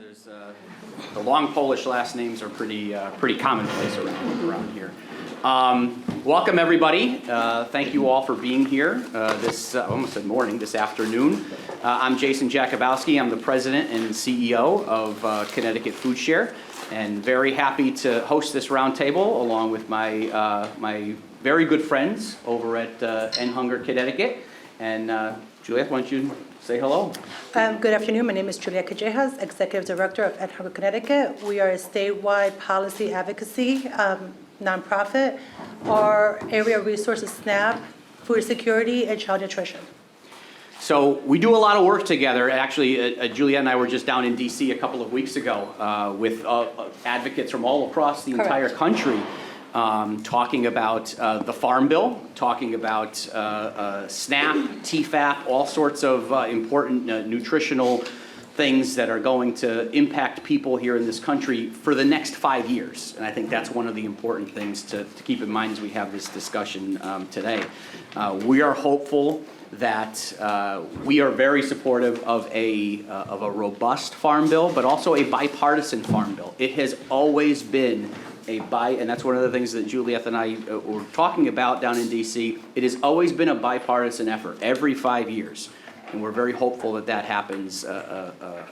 There's the long Polish last names are pretty commonplace around here. Welcome everybody. Thank you all for being here this I almost said morning, this afternoon. I'm Jason Jakubowski. I'm the president and CEO of Connecticut Foodshare, and very happy to host this roundtable along with my my very good friends over at End Hunger Connecticut. And Juliet, why don't you say hello? Good afternoon. My name is Juliet Callejas, Executive Director of End Hunger Connecticut. We are a statewide policy advocacy nonprofit. Our area of resources SNAP, food security, and child nutrition. So we do a lot of work together. Actually, Juliet and I were just down in D.C. a couple of weeks ago with advocates from all across the entire country. Talking about the Farm Bill, talking about SNAP, TFAP, all sorts of important nutritional things that are going to impact people here in this country for the next 5 years. And I think that's one of the important things to keep in mind as we have this discussion today. We are hopeful that we are very supportive of a robust Farm Bill, but also a bipartisan Farm Bill. It has always been and that's one of the things that Juliet and I were talking about down in D.C. It has always been a bipartisan effort every 5 years, and we're very hopeful that that happens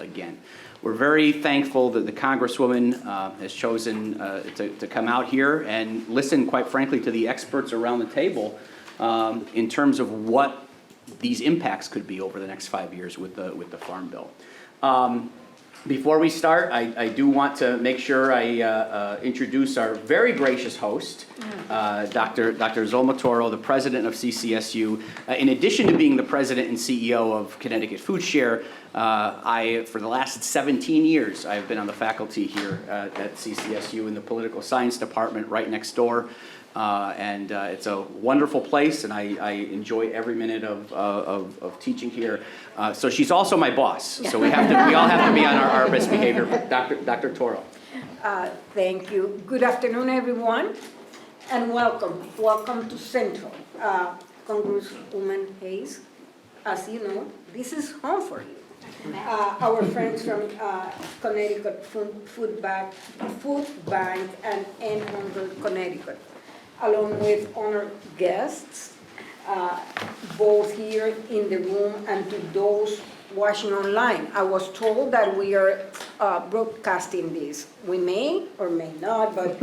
again. We're very thankful that the Congresswoman has chosen to come out here and listen, quite frankly, to the experts around the table in terms of what these impacts could be over the next 5 years with the Farm Bill. Before we start, I do want to make sure I introduce our very gracious host, Dr. Zolma Toro, the president of CCSU. In addition to being the president and CEO of Connecticut Foodshare, for the last 17 years, I've been on the faculty here at CCSU in the political science department right next door. And it's a wonderful place, and I enjoy every minute of teaching here. So she's also my boss, so we all have to be on our best behavior. Dr. Toro. Thank you. Good afternoon, everyone, and welcome. Welcome to Central. Congresswoman Hayes, as you know, this is home for you. Our friends from Connecticut Food Bank and End Hunger Connecticut, along with honored guests, both here in the room and to those watching online. I was told that we are broadcasting this. We may or may not, but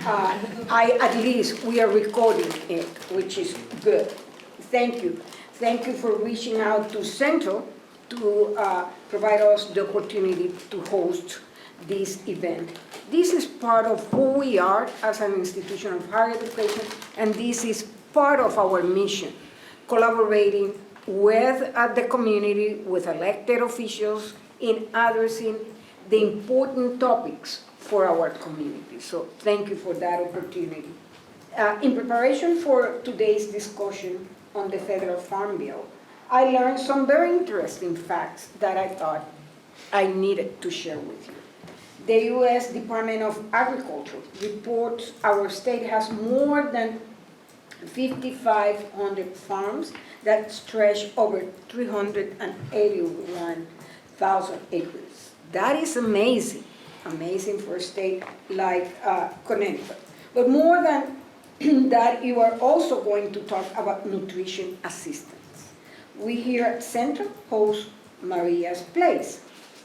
at least we are recording it, which is good. Thank you. Thank you for reaching out to Central to provide us the opportunity to host this event. This is part of who we are as an institution of higher education, and this is part of our mission, collaborating with the community, with elected officials in addressing the important topics for our community. So thank you for that opportunity. In preparation for today's discussion on the Federal Farm Bill, I learned some very interesting facts that I thought I needed to share with you. The U.S. Department of Agriculture reports our state has more than 5,500 farms that stretch over 381,000 acres. That is amazing, amazing for a state like Connecticut. But more than that, you are also going to talk about nutrition assistance. We here at Central host Maria's Place,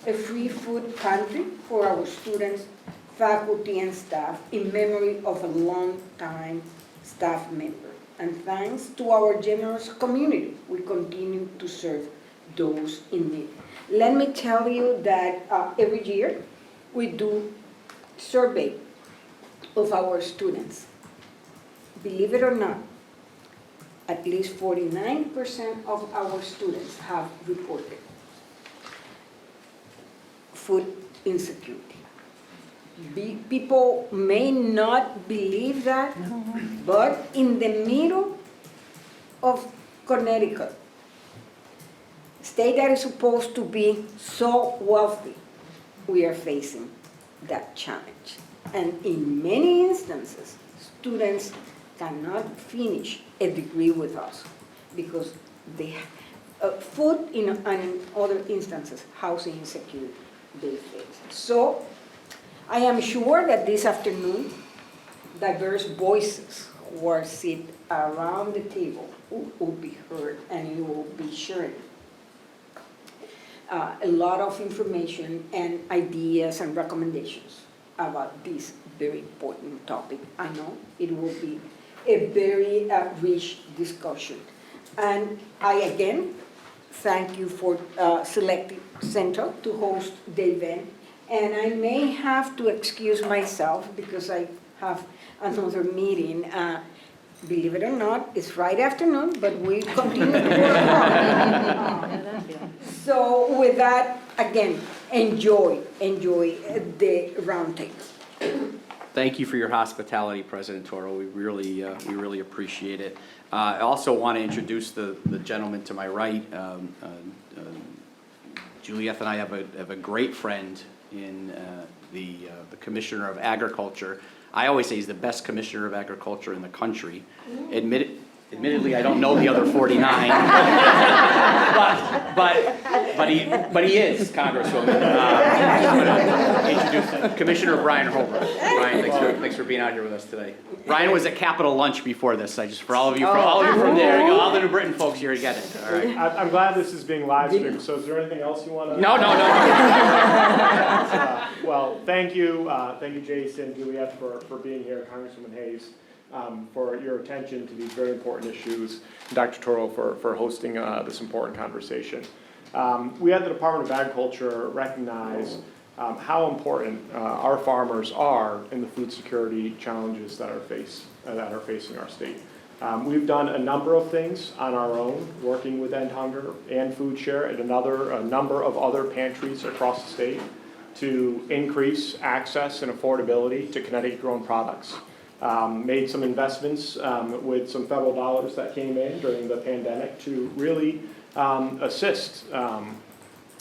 a free food pantry for our students, faculty, and staff in memory of a long-time staff member. And thanks to our generous community, we continue to serve those in need. Let me tell you that every year we do survey of our students. Believe it or not, at least 49% of our students have reported food insecurity. People may not believe that, but in the middle of Connecticut, state that is supposed to be so wealthy, we are facing that challenge. And in many instances, students cannot finish a degree with us because they food and in other instances, housing insecurity. these days. So I am sure that this afternoon, diverse voices who are sit around the table will be heard, and you will be sharing a lot of information and ideas and recommendations about this very important topic. I know it will be a very rich discussion. And I again thank you for selecting Central to host the event. And I may have to excuse myself because I have another meeting. Believe it or not, it's Friday afternoon, but we continue to work on. So with that, again, enjoy the roundtable. Thank you for your hospitality, President Toro. We really appreciate it. I also want to introduce the gentleman to my right. Juliette and I have a great friend in the Commissioner of Agriculture. I always say he's the best Commissioner of Agriculture in the country. Admittedly, I don't know the other 49, but he is, Congresswoman. I'm going to introduce Commissioner Brian Holbrook. Brian, thanks for being out here with us today. Brian was at Capitol Lunch before this. For all of you from there, all the New Britain folks here, you get it. All right. I'm glad this is being live streamed. So is there anything else you want to? No. Well, thank you, Jason, Juliette, for being here, Congresswoman Hayes. For your attention to these very important issues, and Dr. Toro for hosting this important conversation. We at the Department of Agriculture recognize how important our farmers are in the food security challenges that are facing our state. We've done a number of things on our own, working with End Hunger and Foodshare and a number of other pantries across the state to increase access and affordability to Connecticut-grown products. Made some investments with some federal dollars that came in during the pandemic to really assist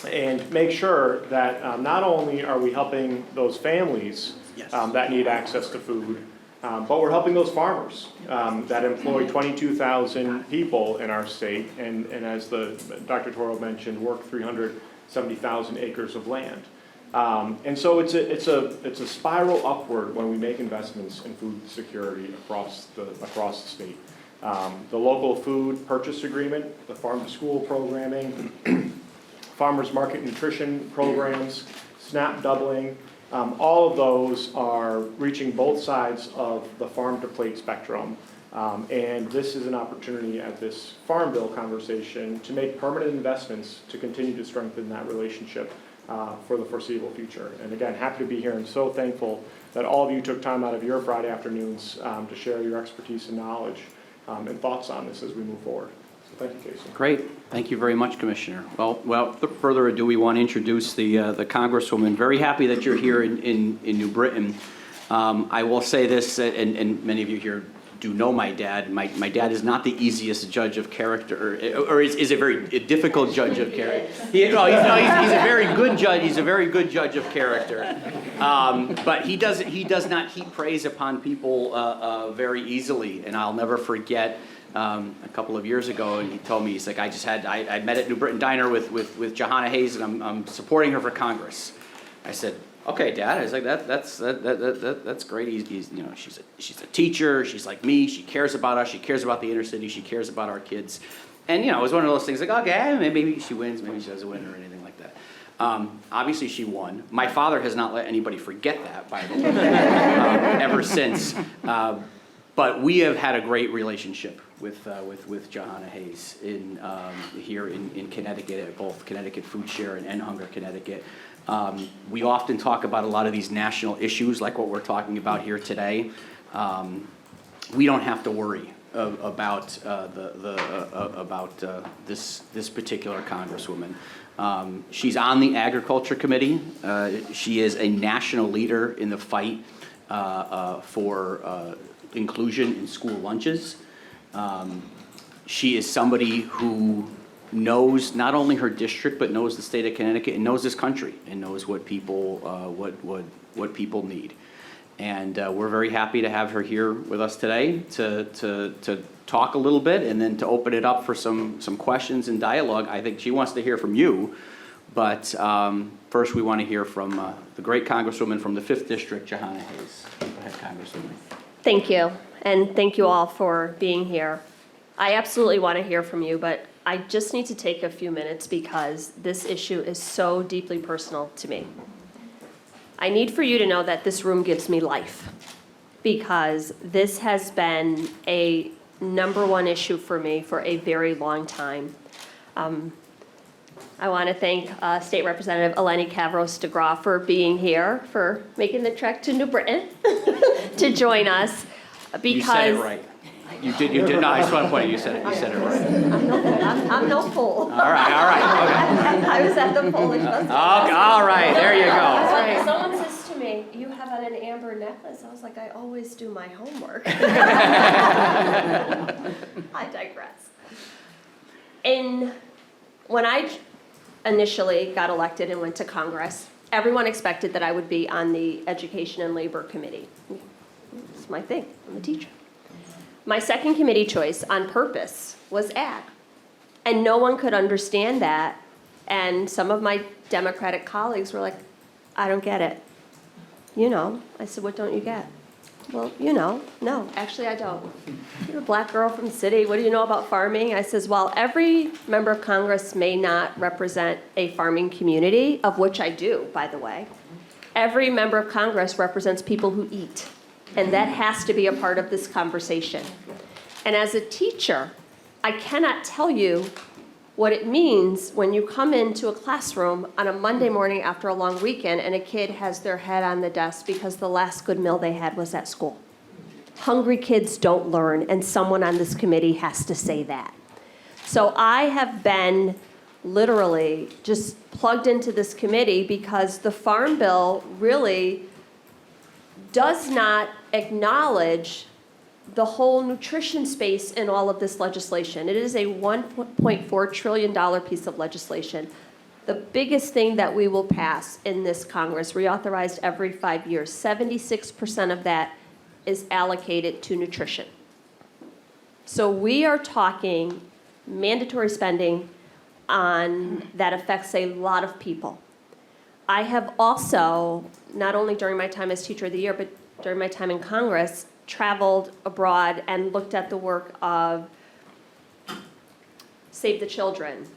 and make sure that not only are we helping those families that need access to food, but we're helping those farmers that employ 22,000 people in our state and as Dr. Toro mentioned, work 370,000 acres of land. And so it's a spiral upward when we make investments in food security across the state. The local food purchase agreement, the farm to school programming, farmers market nutrition programs, SNAP doubling, all of those are reaching both sides of the farm to plate spectrum. And this is an opportunity at this Farm Bill conversation to make permanent investments to continue to strengthen that relationship for the foreseeable future. And again, happy to be here and so thankful that all of you took time out of your Friday afternoons to share your expertise and knowledge and thoughts on this as we move forward. So thank you, Jason. Great. Thank you very much, Commissioner. Well, without further ado, we want to introduce the Congresswoman. Very happy that you're here in New Britain. I will say this, and many of you here do know my dad. My dad is not the easiest judge of character, or is a very difficult judge of character. He's a very good judge. He's a very good judge of character, but he does not heap praise upon people very easily. And I'll never forget a couple of years ago, and he told me, he's like, I met at New Britain Diner with Jahana Hayes, and I'm supporting her for Congress. I said, okay, Dad. I was like, that's great. He's she's a teacher. She's like me. She cares about us. She cares about the inner city. She cares about our kids. And it was one of those things like, okay, maybe she wins, maybe she doesn't win, or anything like that. Obviously, she won. My father has not let anybody forget that, by the way, ever since. But we have had a great relationship with Jahana Hayes here in Connecticut, at both Connecticut Foodshare and End Hunger Connecticut. We often talk about a lot of these national issues, like what we're talking about here today. We don't have to worry about this particular Congresswoman. She's on the Agriculture Committee. She is a national leader in the fight for inclusion in school lunches. She is somebody who knows not only her district but knows the state of Connecticut and knows this country and knows what people need. And we're very happy to have her here with us today to talk a little bit and then to open it up for some questions and dialogue. I think she wants to hear from you But first, we want to hear from the great Congresswoman from the 5th District, Jahana Hayes. Go ahead, Congresswoman. Thank you, and thank you all for being here. I absolutely want to hear from you, but I just need to take a few minutes because this issue is so deeply personal to me. I need for you to know that this room gives me life because this has been a #1 issue for me for a very long time. I want to thank State Representative Eleni Kavros-DeGraw for being here, for making the trek to New Britain to join us. Because You said it right. You did. No, I just want to point out, you said it right. I'm no fool. All right, okay. I was at the Polish festival. All right, there you go. Someone says to me, "You have on an amber necklace." I was like, "I always do my homework." I digress. When I initially got elected and went to Congress, everyone expected that I would be on the Education and Labor Committee. It's my thing. I'm a teacher. My second committee choice, on purpose, was ag. And no one could understand that. And some of my Democratic colleagues were like, "I don't get it." You know. I said, "What don't you get?" "Well, you know." "No, actually I don't." "You're a black girl from the city. What do you know about farming?" I says, "Well, every member of Congress may not represent a farming community," of which I do, by the way. Every member of Congress represents people who eat. And that has to be a part of this conversation. And as a teacher, I cannot tell you what it means when you come into a classroom on a Monday morning after a long weekend and a kid has their head on the desk because the last good meal they had was at school. Hungry kids don't learn, and someone on this committee has to say that. So I have been literally just plugged into this committee because the Farm Bill really does not acknowledge the whole nutrition space in all of this legislation. It is a $1.4 trillion piece of legislation. The biggest thing that we will pass in this Congress, reauthorized every 5 years, 76% of that is allocated to nutrition. So we are talking mandatory spending that affects a lot of people. I have also, not only during my time as Teacher of the Year, but during my time in Congress, traveled abroad and looked at the work of Save the Children,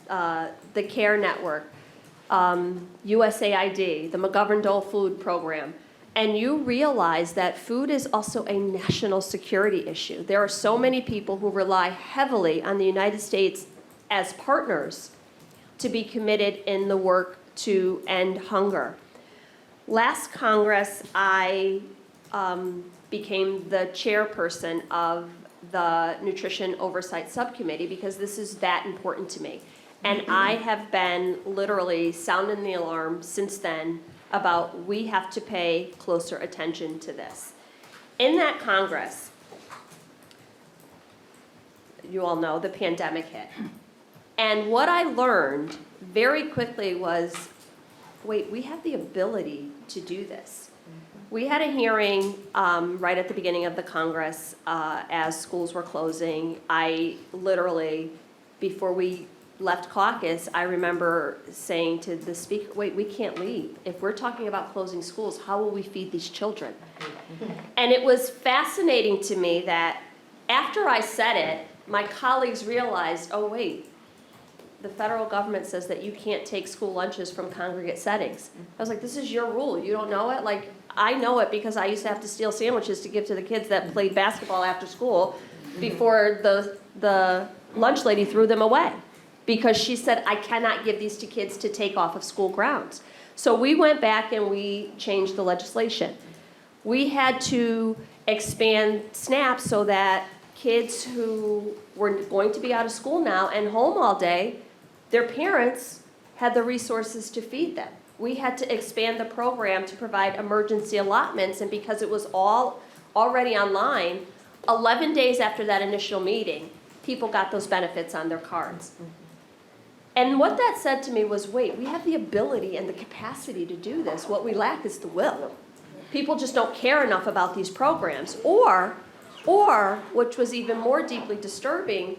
the CARE Network, USAID, the McGovern-Dole Food Program. And you realize that food is also a national security issue. There are so many people who rely heavily on the United States as partners to be committed in the work to end hunger. Last Congress, I became the chairperson of the Nutrition Oversight Subcommittee because this is that important to me. And I have been literally sounding the alarm since then about we have to pay closer attention to this. In that Congress, you all know the pandemic hit. And what I learned very quickly was, wait, we have the ability to do this. We had a hearing right at the beginning of the Congress as schools were closing. I literally, before we left caucus, I remember saying to the speaker, wait, we can't leave. If we're talking about closing schools, how will we feed these children? And it was fascinating to me that after I said it, my colleagues realized, oh wait, the federal government says that you can't take school lunches from congregate settings. I was like, this is your rule. You don't know it? Like, I know it because I used to have to steal sandwiches to give to the kids that played basketball after school before the lunch lady threw them away. Because she said, I cannot give these to kids to take off of school grounds. So we went back and we changed the legislation. We had to expand SNAP so that kids who were going to be out of school now and home all day, their parents had the resources to feed them. We had to expand the program to provide emergency allotments, and because it was all already online, 11 days after that initial meeting, people got those benefits on their cards. And what that said to me was, wait, we have the ability and the capacity to do this. What we lack is the will. People just don't care enough about these programs. Or, which was even more deeply disturbing,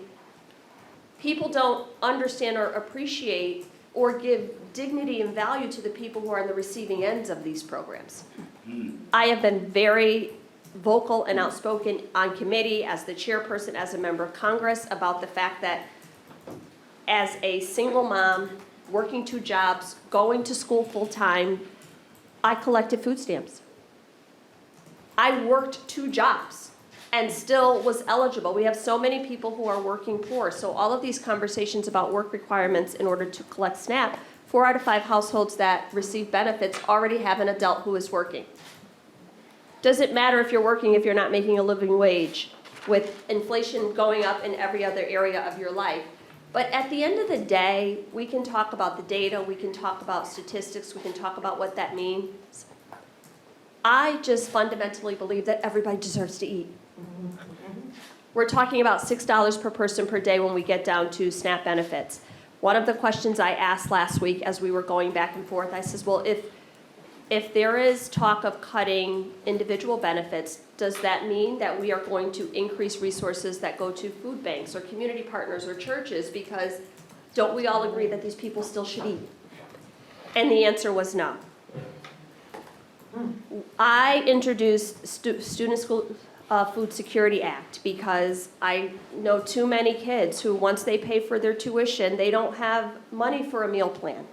people don't understand or appreciate or give dignity and value to the people who are on the receiving ends of these programs. I have been very vocal and outspoken on committee, as the chairperson, as a member of Congress, about the fact that as a single mom, working 2 jobs, going to school full-time, I collected food stamps. I worked 2 jobs and still was eligible. We have so many people who are working poor. So all of these conversations about work requirements in order to collect SNAP, 4 out of 5 households that receive benefits already have an adult who is working. Doesn't matter if you're working if you're not making a living wage, with inflation going up in every other area of your life. But at the end of the day, we can talk about the data, we can talk about statistics, we can talk about what that means. I just fundamentally believe that everybody deserves to eat. We're talking about $6 per person per day when we get down to SNAP benefits. One of the questions I asked last week as we were going back and forth, I says, well, if there is talk of cutting individual benefits, does that mean that we are going to increase resources that go to food banks or community partners or churches? Because don't we all agree that these people still should eat? And the answer was no. I introduced Student School Food Security Act because I know too many kids who, once they pay for their tuition, they don't have money for a meal plan.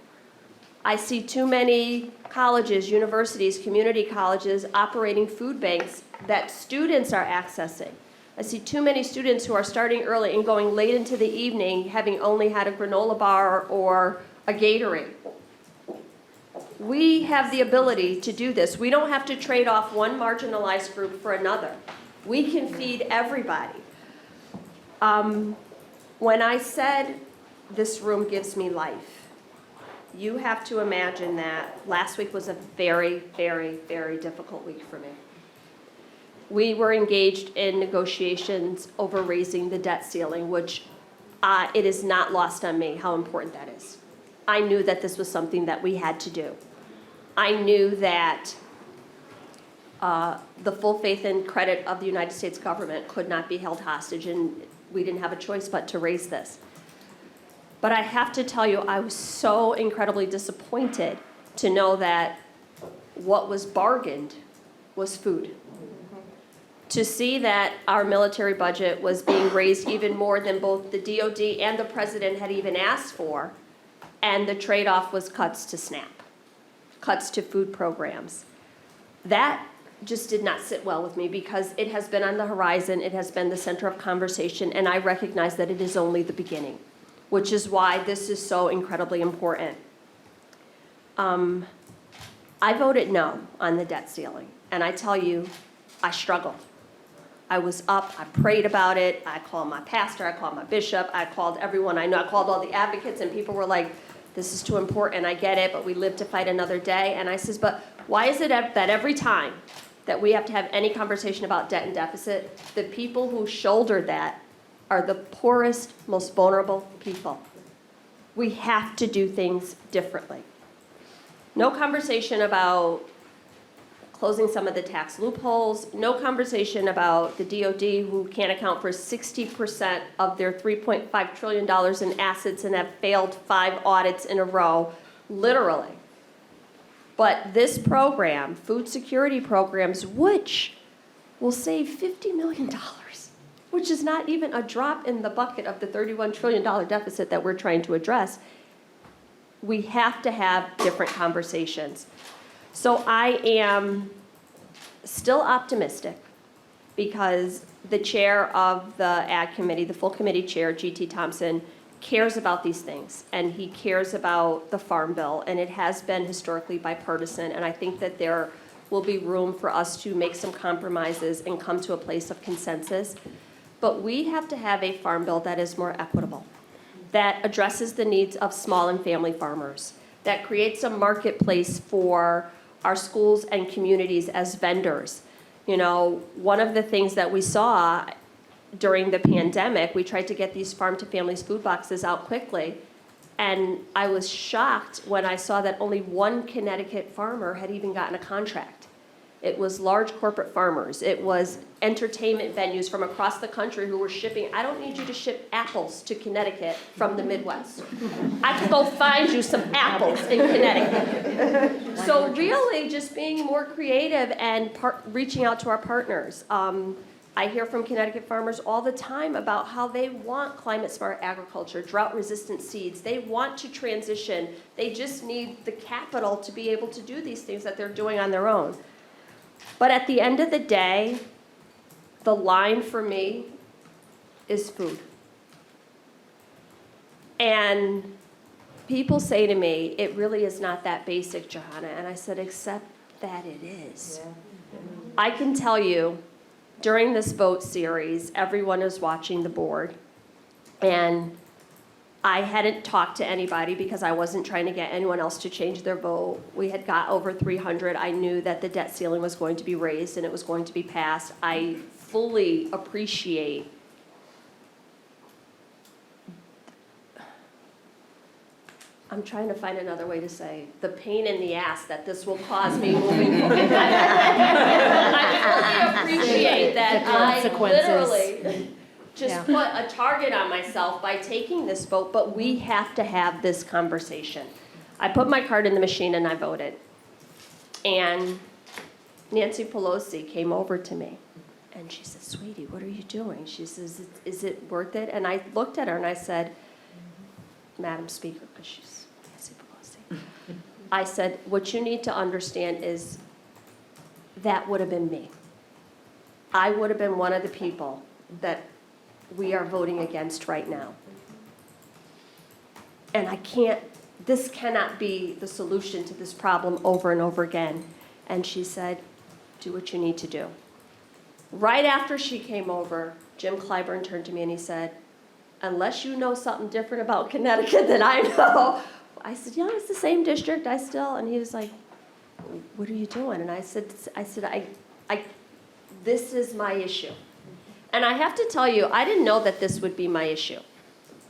I see too many colleges, universities, community colleges operating food banks that students are accessing. I see too many students who are starting early and going late into the evening having only had a granola bar or a Gatorade. We have the ability to do this. We don't have to trade off one marginalized group for another. We can feed everybody. When I said this room gives me life, you have to imagine that last week was a very, very, very difficult week for me. We were engaged in negotiations over raising the debt ceiling, which it is not lost on me how important that is. I knew that this was something that we had to do. I knew that the full faith and credit of the United States government could not be held hostage, and we didn't have a choice but to raise this. But I have to tell you, I was so incredibly disappointed to know that what was bargained was food. To see that our military budget was being raised even more than both the DOD and the president had even asked for, and the trade-off was cuts to SNAP, cuts to food programs. That just did not sit well with me because it has been on the horizon, it has been the center of conversation, and I recognize that it is only the beginning, which is why this is so incredibly important. I voted no on the debt ceiling, and I tell you, I struggled. I was up, I prayed about it, I called my pastor, I called my bishop, I called everyone I know, I called all the advocates, and people were like, this is too important, I get it, but we live to fight another day. And I says, but why is it that every time that we have to have any conversation about debt and deficit, the people who shoulder that are the poorest, most vulnerable people? We have to do things differently. No conversation about closing some of the tax loopholes, no conversation about the DOD, who can't account for 60% of their $3.5 trillion in assets and have failed 5 audits in a row, literally. But this program, food security programs, which will save $50 million, which is not even a drop in the bucket of the $31 trillion deficit that we're trying to address, we have to have different conversations. So I am still optimistic because the chair of the Ag Committee, the full committee chair, G.T. Thompson, cares about these things, and he cares about the Farm Bill, and it has been historically bipartisan, and I think that there will be room for us to make some compromises and come to a place of consensus. But we have to have a Farm Bill that is more equitable, that addresses the needs of small and family farmers, that creates a marketplace for our schools and communities as vendors. You know, one of the things that we saw during the pandemic, we tried to get these farm to families food boxes out quickly, and I was shocked when I saw that only one Connecticut farmer had even gotten a contract. It was large corporate farmers. It was entertainment venues from across the country who were shipping. I don't need you to ship apples to Connecticut from the Midwest. I can go find you some apples in Connecticut. So really just being more creative and reaching out to our partners. I hear from Connecticut farmers all the time about how they want climate-smart agriculture, drought-resistant seeds. They want to transition. They just need the capital to be able to do these things that they're doing on their own. But at the end of the day, the line for me is food. And people say to me, it really is not that basic, Jahana. And I said, except that it is. Yeah. I can tell you, during this vote series, everyone is watching the board. And I hadn't talked to anybody because I wasn't trying to get anyone else to change their vote. We had got over 300. I knew that the debt ceiling was going to be raised and it was going to be passed. I fully appreciate I'm trying to find another way to say the pain in the ass that this will cause me moving forward. I fully appreciate that I literally just put a target on myself by taking this vote, but we have to have this conversation. I put my card in the machine and I voted. And Nancy Pelosi came over to me and she said, sweetie, what are you doing? She says, is it worth it? And I looked at her and I said, Madam Speaker, because she's Nancy Pelosi. I said, what you need to understand is that would have been me. I would have been one of the people that we are voting against right now. And this cannot be the solution to this problem over and over again. And she said, do what you need to do. Right after she came over, Jim Clyburn turned to me and he said, unless you know something different about Connecticut than I know. I said, yeah, it's the same district, and he was like, what are you doing? And I said, this is my issue. And I have to tell you, I didn't know that this would be my issue.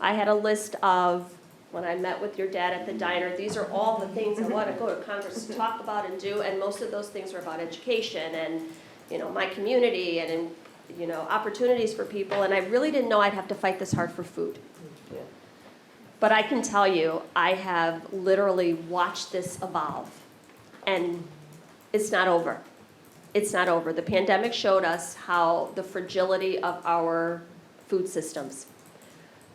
I had a list of, when I met with your dad at the diner, these are all the things I want to go to Congress to talk about and do, and most of those things are about education and, my community and, opportunities for people, and I really didn't know I'd have to fight this hard for food. Yeah. But I can tell you, I have literally watched this evolve, and it's not over. It's not over. The pandemic showed us how the fragility of our food systems.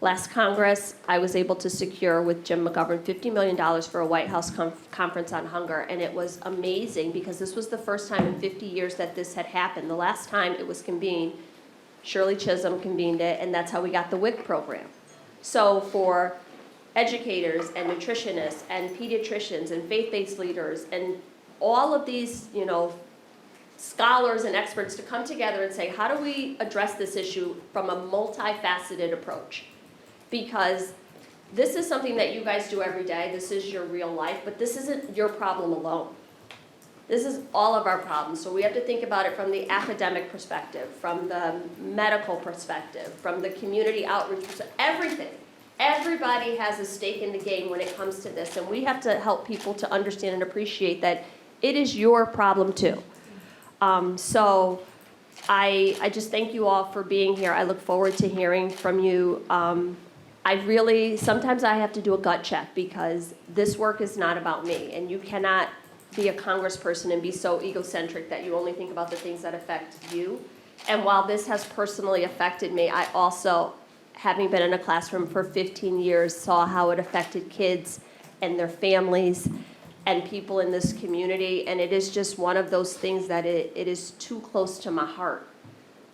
Last Congress, I was able to secure with Jim McGovern $50 million for a White House conference on hunger, and it was amazing because this was the first time in 50 years that this had happened. The last time it was convened, Shirley Chisholm convened it, and that's how we got the WIC program. So for educators and nutritionists and pediatricians and faith-based leaders and all of these, scholars and experts to come together and say, how do we address this issue from a multifaceted approach? Because this is something that you guys do every day. This is your real life, but this isn't your problem alone. This is all of our problems. So we have to think about it from the academic perspective, from the medical perspective, from the community outreach perspective, everything. Everybody has a stake in the game when it comes to this, and we have to help people to understand and appreciate that it is your problem too. So I just thank you all for being here. I look forward to hearing from you. Sometimes I have to do a gut check because this work is not about me, and you cannot be a congressperson and be so egocentric that you only think about the things that affect you. And while this has personally affected me, I also, having been in a classroom for 15 years, saw how it affected kids and their families and people in this community, and it is just one of those things that it is too close to my heart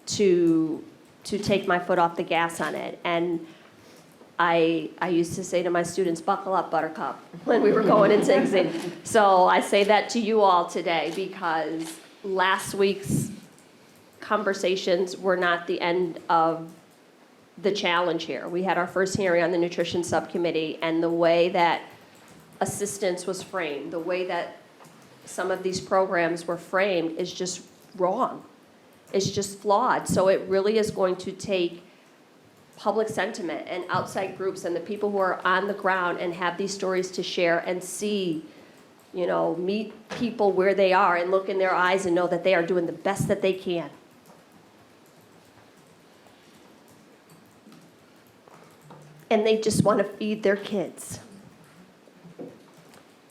to take my foot off the gas on it. And I used to say to my students, buckle up, buttercup, when we were going into exam. So I say that to you all today because last week's conversations were not the end of the challenge here. We had our first hearing on the nutrition subcommittee, and the way that assistance was framed, the way that some of these programs were framed is just wrong. It's just flawed. So it really is going to take public sentiment and outside groups and the people who are on the ground and have these stories to share and see meet people where they are and look in their eyes and know that they are doing the best that they can. And they just want to feed their kids.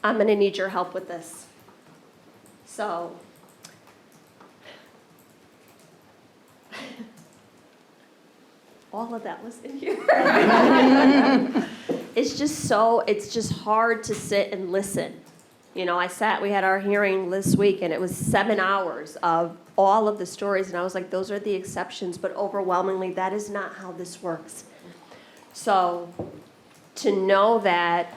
I'm going to need your help with this. So, all of that was in here. It's just hard to sit and listen. We had our hearing this week, and it was 7 hours of all of the stories, and I was like, those are the exceptions, but overwhelmingly, that is not how this works. So, to know that,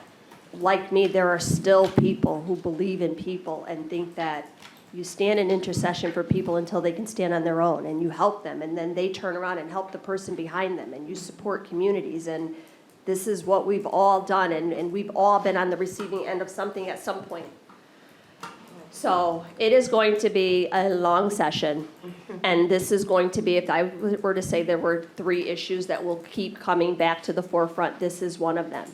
like me, there are still people who believe in people and think that you stand in intercession for people until they can stand on their own, and you help them, and then they turn around and help the person behind them, and you support communities, and this is what we've all done, and we've all been on the receiving end of something at some point. So it is going to be a long session, and this is going to be, if I were to say there were 3 issues that will keep coming back to the forefront, this is one of them.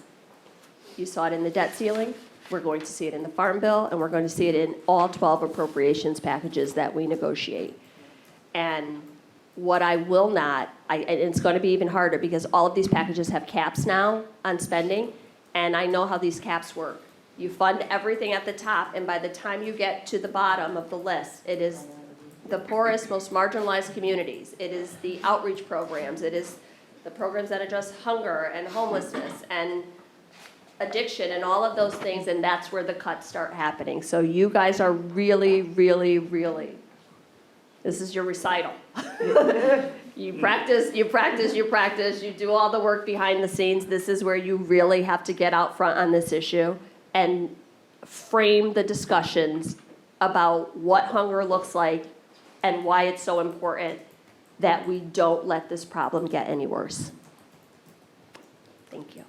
You saw it in the debt ceiling. We're going to see it in the Farm Bill, and we're going to see it in all 12 appropriations packages that we negotiate. And what I will not, and it's going to be even harder because all of these packages have caps now on spending, and I know how these caps work. You fund everything at the top, and by the time you get to the bottom of the list, it is the poorest, most marginalized communities. It is the outreach programs. It is the programs that address hunger and homelessness and addiction and all of those things, and that's where the cuts start happening. So you guys are really, really, really, this is your recital. You practice, you do all the work behind the scenes. This is where you really have to get out front on this issue and frame the discussions about what hunger looks like and why it's so important that we don't let this problem get any worse. Thank you.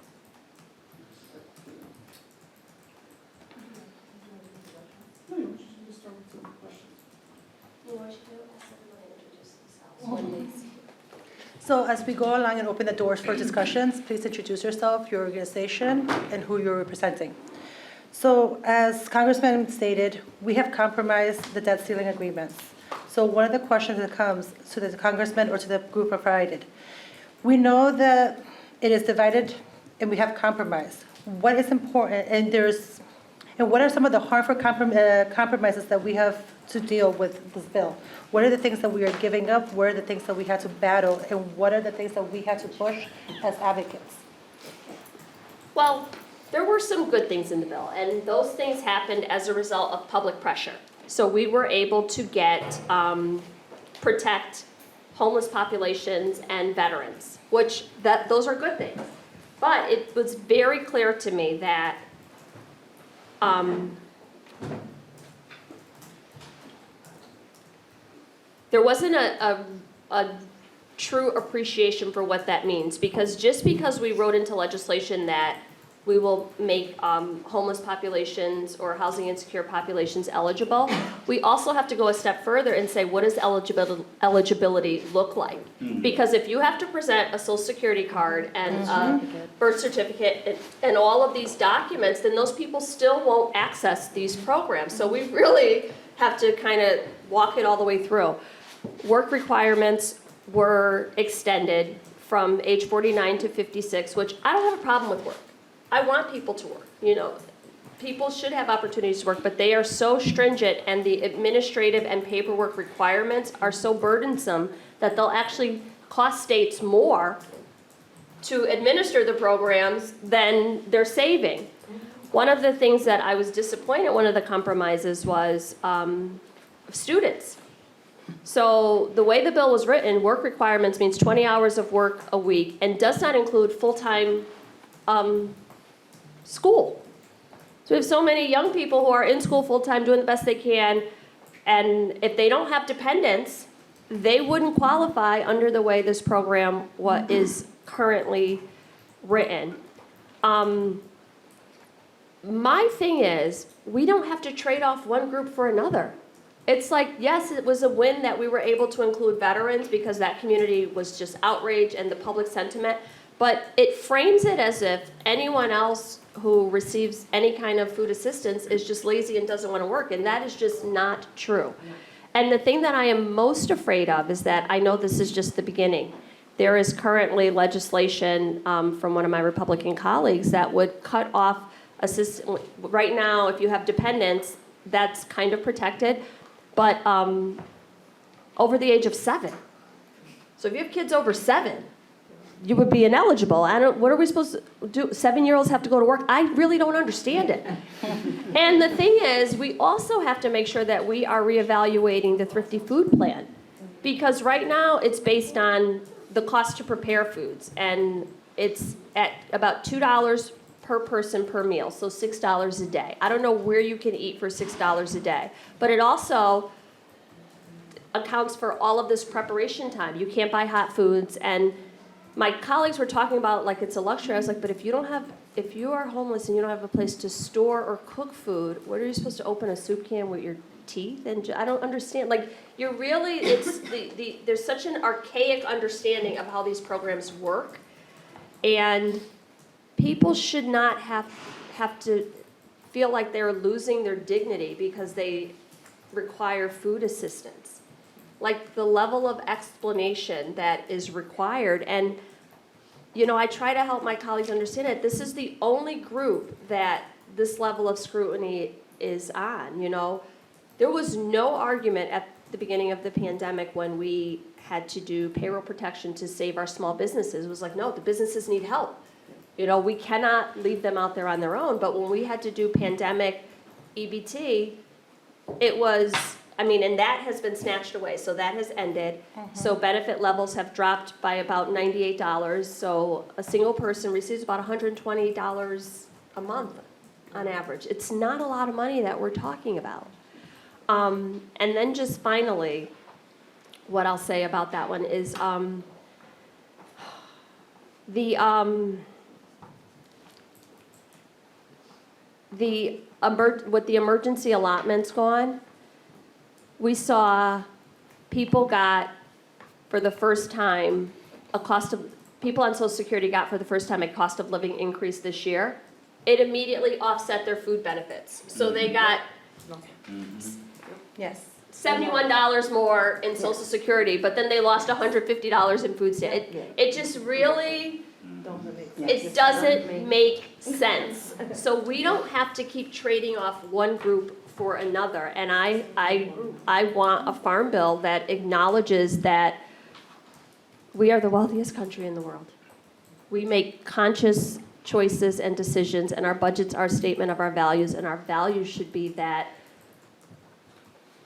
So as we go along and open the doors for discussions, please introduce yourself, your organization, and who you're representing. So as Congressman stated, we have compromised the debt ceiling agreements. So one of the questions that comes to the congressman or to the group provided, we know that it is divided and we have compromised. What is important, and what are some of the harmful compromises that we have to deal with this bill? What are the things that we are giving up? What are the things that we had to battle? And what are the things that we had to push as advocates? Well, there were some good things in the bill, and those things happened as a result of public pressure. So we were able to protect homeless populations and veterans, those are good things. But it was very clear to me that there wasn't a true appreciation for what that means, because just because we wrote into legislation that we will make homeless populations or housing insecure populations eligible, we also have to go a step further and say, what does eligibility look like? Because if you have to present a social security card and a birth certificate and all of these documents, then those people still won't access these programs. So we really have to kind of walk it all the way through. Work requirements were extended from age 49 to 56, which I don't have a problem with work. I want people to work, People should have opportunities to work, but they are so stringent and the administrative and paperwork requirements are so burdensome that they'll actually cost states more to administer the programs than they're saving. One of the things that I was disappointed, one of the compromises was students. So the way the bill was written, work requirements means 20 hours of work a week and does not include full-time school. So we have so many young people who are in school full-time doing the best they can, and if they don't have dependents, they wouldn't qualify under the way this program is currently written. My thing is, we don't have to trade off one group for another. It's like, yes, it was a win that we were able to include veterans because that community was just outraged and the public sentiment, But it frames it as if anyone else who receives any kind of food assistance is just lazy and doesn't want to work, and that is just not true. And the thing that I am most afraid of is that I know this is just the beginning. There is currently legislation from one of my Republican colleagues that would cut off assistance. Right now, if you have dependents, that's kind of protected, but over the age of 7. So if you have kids over 7, you would be ineligible. What are we supposed to do? 7-year-olds have to go to work? I really don't understand it. And the thing is, we also have to make sure that we are reevaluating the Thrifty Food Plan. Because right now, it's based on the cost to prepare foods. And it's at about $2 per person per meal, so $6 a day. I don't know where you can eat for $6 a day. But it also accounts for all of this preparation time. You can't buy hot foods, and my colleagues were talking about like it's a luxury. I was like, but if you are homeless and you don't have a place to store or cook food, what are you supposed to open a soup can with your teeth? And I don't understand. Like, you're really, it's there's such an archaic understanding of how these programs work, and people should not have to feel like they're losing their dignity because they require food assistance. Like, the level of explanation that is required. And, you know, I try to help my colleagues understand it. This is the only group that this level of scrutiny is on, you know. There was no argument at the beginning of the pandemic when we had to do payroll protection to save our small businesses. It was like, no, the businesses need help. You know, we cannot leave them out there on their own. But when we had to do pandemic EBT, it was, I mean, and that has been snatched away, so that has ended. So benefit levels have dropped by about $98. So a single person receives about $120 a month on average. It's not a lot of money that we're talking about. And then just finally, what I'll say about that one is with the emergency allotments gone, we saw people got, for the first time, people on Social Security got for the first time a cost of living increase this year. It immediately offset their food benefits. So they got Yes. $71 more in Social Security, but then they lost $150 in food stamps. It just really, it doesn't make sense. So we don't have to keep trading off one group for another. And I want a farm bill that acknowledges that we are the wealthiest country in the world. We make conscious choices and decisions, and our budgets are a statement of our values, and our values should be that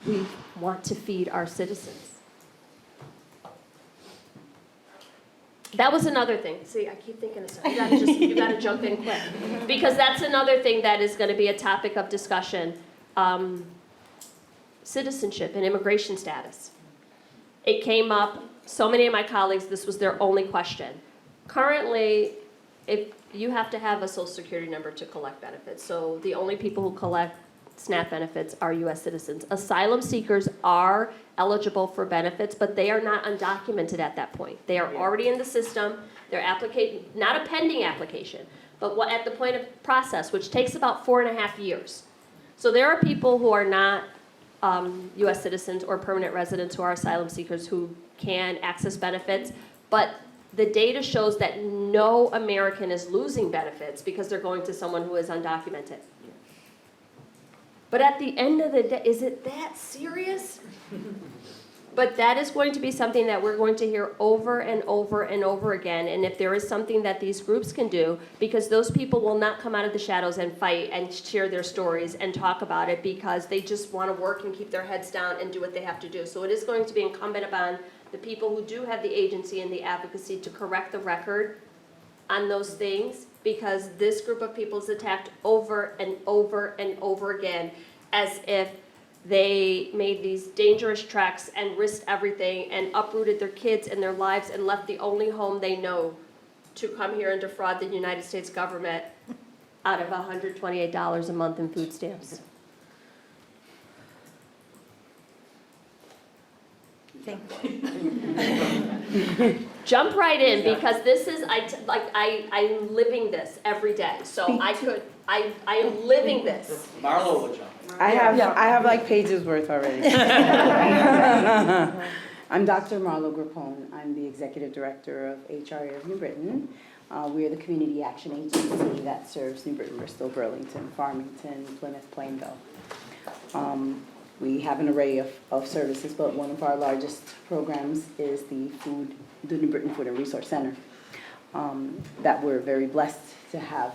we want to feed our citizens. That was another thing. See, I keep thinking of something. You gotta jump in quick. Because that's another thing that is gonna be a topic of discussion. Citizenship and immigration status. It came up, so many of my colleagues, this was their only question. Currently, if you have to have a Social Security number to collect benefits, so the only people who collect SNAP benefits are U.S. citizens. Asylum seekers are eligible for benefits, but they are not undocumented at that point. They are already in the system. They're not a pending application, but at the point of process, which takes about 4.5 years. So there are people who are not U.S. citizens or permanent residents who are asylum seekers who can access benefits, but the data shows that no American is losing benefits because they're going to someone who is undocumented. But at the end of the day, is it that serious? But that is going to be something that we're going to hear over and over and over again. And if there is something that these groups can do, because those people will not come out of the shadows and fight and share their stories and talk about it because they just want to work and keep their heads down and do what they have to do. So it is going to be incumbent upon the people who do have the agency and the advocacy to correct the record on those things, because this group of people is attacked over and over and over again as if they made these dangerous treks and risked everything and uprooted their kids and their lives and left the only home they know to come here and defraud the United States government out of $128 a month in food stamps. Thank you. Jump right in, because this is, I'm living this every day, so I am living this. Marlo will jump. I have like pages worth already. I'm Dr. Marlo Grappone. I'm the Executive Director of HR of New Britain. We are the community action agency that serves New Britain, Bristol, Burlington, Farmington, Plymouth, Plainville. We have an array of services, but one of our largest programs is the New Britain Food and Resource Center, that we're very blessed to have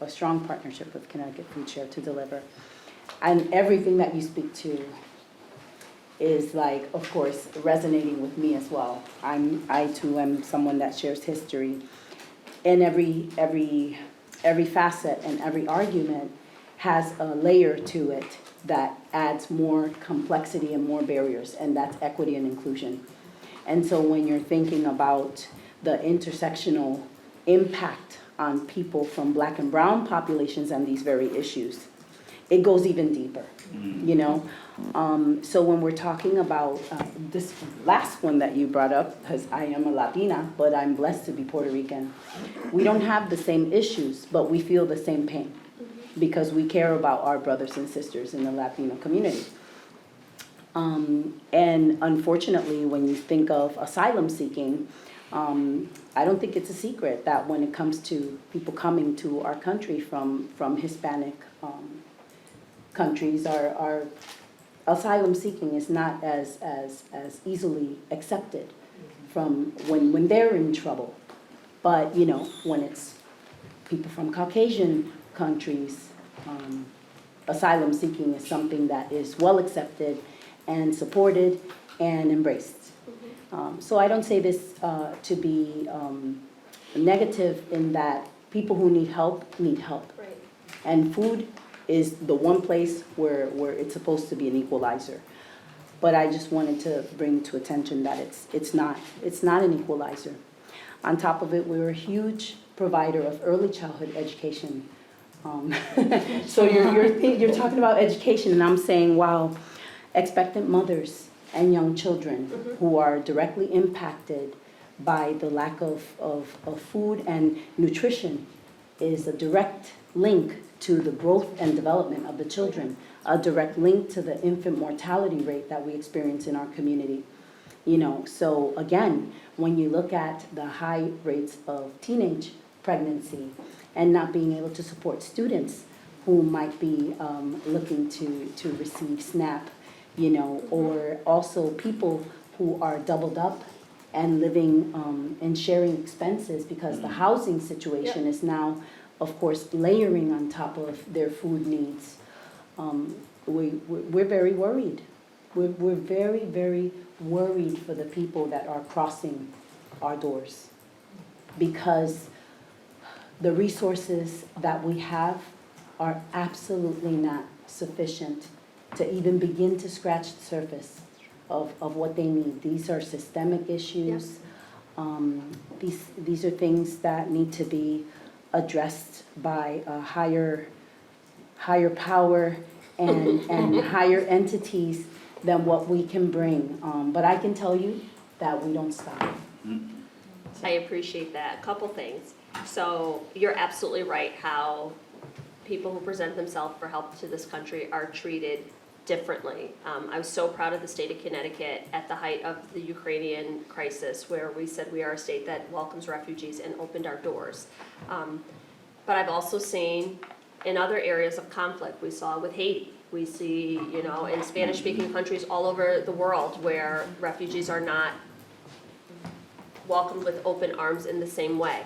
a strong partnership with Connecticut Foodshare to deliver. And everything that you speak to is like, of course, resonating with me as well. I too am someone that shares history, and every facet and every argument has a layer to it that adds more complexity and more barriers, and that's equity and inclusion. And so when you're thinking about the intersectional impact on people from Black and brown populations and these very issues, it goes even deeper, you know? So when we're talking about this last one that you brought up, because I am a Latina, but I'm blessed to be Puerto Rican, we don't have the same issues, but we feel the same pain because we care about our brothers and sisters in the Latino community. And unfortunately, when you think of asylum seeking, I don't think it's a secret that when it comes to people coming to our country from Hispanic countries, our asylum seeking is not as easily accepted from when they're in trouble. But, you know, when it's people from Caucasian countries, asylum seeking is something that is well accepted and supported and embraced. So I don't say this to be negative in that people who need help need help. Right. And food is the one place where it's supposed to be an equalizer. But I just wanted to bring to attention that it's not an equalizer. On top of it, we're a huge provider of early childhood education. So you're talking about education, and I'm saying, wow, expectant mothers and young children who are directly impacted by the lack of food and nutrition is a direct link to the growth and development of the children, a direct link to the infant mortality rate that we experience in our community. You know, so again, when you look at the high rates of teenage pregnancy and not being able to support students who might be looking to receive SNAP, you know, or also people who are doubled up and living and sharing expenses because the housing situation is now, of course, layering on top of their food needs. We're very worried. We're very, very worried for the people that are crossing our doors because the resources that we have are absolutely not sufficient to even begin to scratch the surface of what they need. These are systemic issues. These are things that need to be addressed by a higher power and higher entities than what we can bring. But I can tell you that we don't stop. I appreciate that. A couple things. So you're absolutely right how people who present themselves for help to this country are treated differently. I was so proud of the state of Connecticut at the height of the Ukrainian crisis where we said we are a state that welcomes refugees and opened our doors. But I've also seen in other areas of conflict, we saw with Haiti, we see, you know, in Spanish-speaking countries all over the world where refugees are not welcomed with open arms in the same way.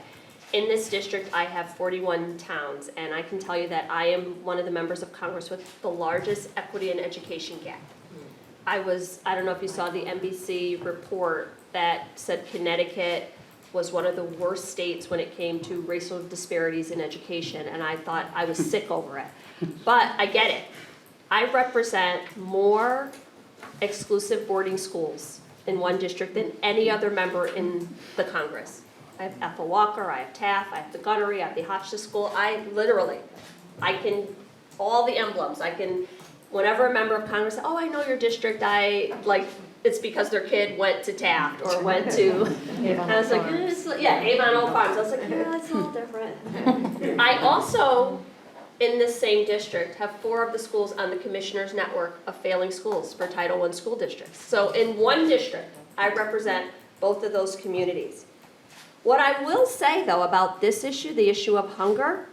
In this district, I have 41 towns, and I can tell you that I am one of the members of Congress with the largest equity and education gap. I don't know if you saw the NBC report that said Connecticut was one of the worst states when it came to racial disparities in education, and I thought I was sick over it. But I get it. I represent more exclusive boarding schools in one district than any other member in the Congress. I have Ethel Walker, I have Taft, I have the Gunnery, I have the Hotchkiss School. I can, all the emblems, whenever a member of Congress says, oh, I know your district, it's because their kid went to Taft or went to, I was like, Avon Old Farms. I was like, yeah, it's a little different. I also, in this same district, have 4 of the schools on the Commissioners Network of Failing Schools for Title I school districts. So in one district, I represent both of those communities. What I will say, though, about this issue, the issue of hunger,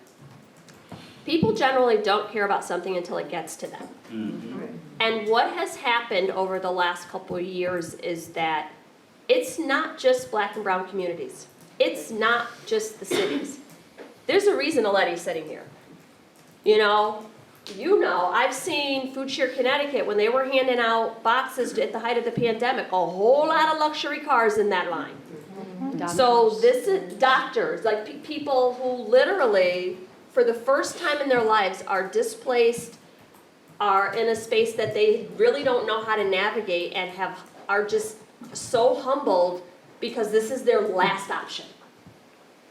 people generally don't care about something until it gets to them. And what has happened over the last couple of years is that it's not just Black and brown communities. It's not just the cities. There's a reason Aletti's sitting here. You know, I've seen Foodshare Connecticut, when they were handing out boxes at the height of the pandemic, a whole lot of luxury cars in that line. So this is doctors, like people who literally, for the first time in their lives, are displaced, are in a space that they really don't know how to navigate, and are just so humbled because this is their last option.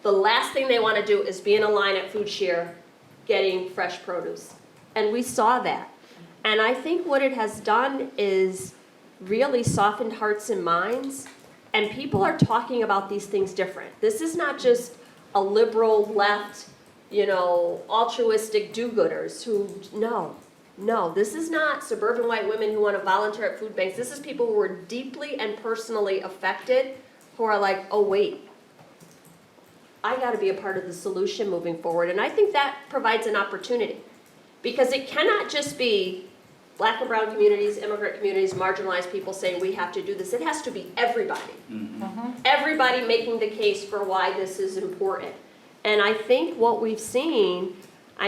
The last thing they want to do is be in a line at Foodshare getting fresh produce. And we saw that. And I think what it has done is really softened hearts and minds, and people are talking about these things different. This is not just a liberal left, altruistic do-gooders who, no, this is not suburban white women who want to volunteer at food banks. This is people who are deeply and personally affected, who are like, oh wait, I got to be a part of the solution moving forward. And I think that provides an opportunity, because it cannot just be Black and brown communities, immigrant communities, marginalized people saying we have to do this. It has to be everybody. Everybody making the case for why this is important. And I think what we've seen, I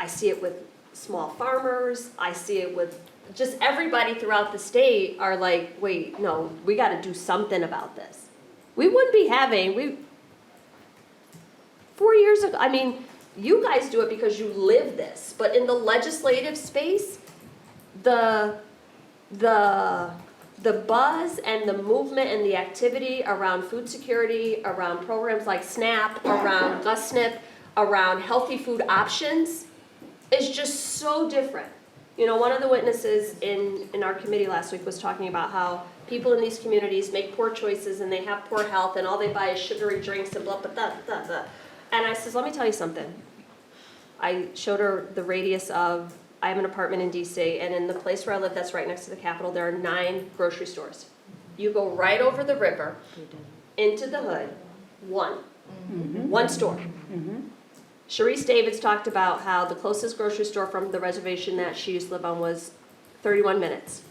see it with small farmers, I see it with just everybody throughout the state are like, wait, no, we got to do something about this. We wouldn't be having, 4 years ago, you guys do it because you live this, but in the legislative space, the buzz and the movement and the activity around food security, around programs like SNAP, around GusSNP, around healthy food options is just so different. One of the witnesses in our committee last week was talking about how people in these communities make poor choices and they have poor health and all they buy is sugary drinks and blah, blah, blah, blah, blah. And I says, let me tell you something. I showed her the radius of, I have an apartment in DC, and in the place where I live that's right next to the Capitol, there are 9 grocery stores. You go right over the river, into the hood, one store. Sharice Davids talked about how the closest grocery store from the reservation that she used to live on was 31 minutes.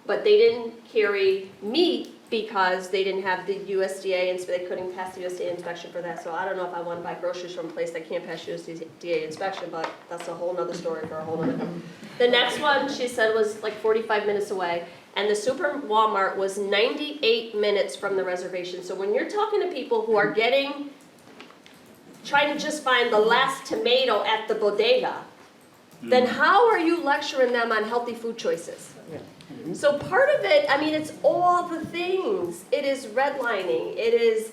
But they didn't carry meat because they didn't have the USDA, and so they couldn't pass the USDA inspection for that. So I don't know if I want to buy groceries from a place that can't pass USDA inspection, but that's a whole nother story for a whole nother time. The next one, she said, was like 45 minutes away, and the Super Walmart was 98 minutes from the reservation. So when you're talking to people who are trying to just find the last tomato at the bodega, then how are you lecturing them on healthy food choices? So part of it, it's all the things. It is redlining. It is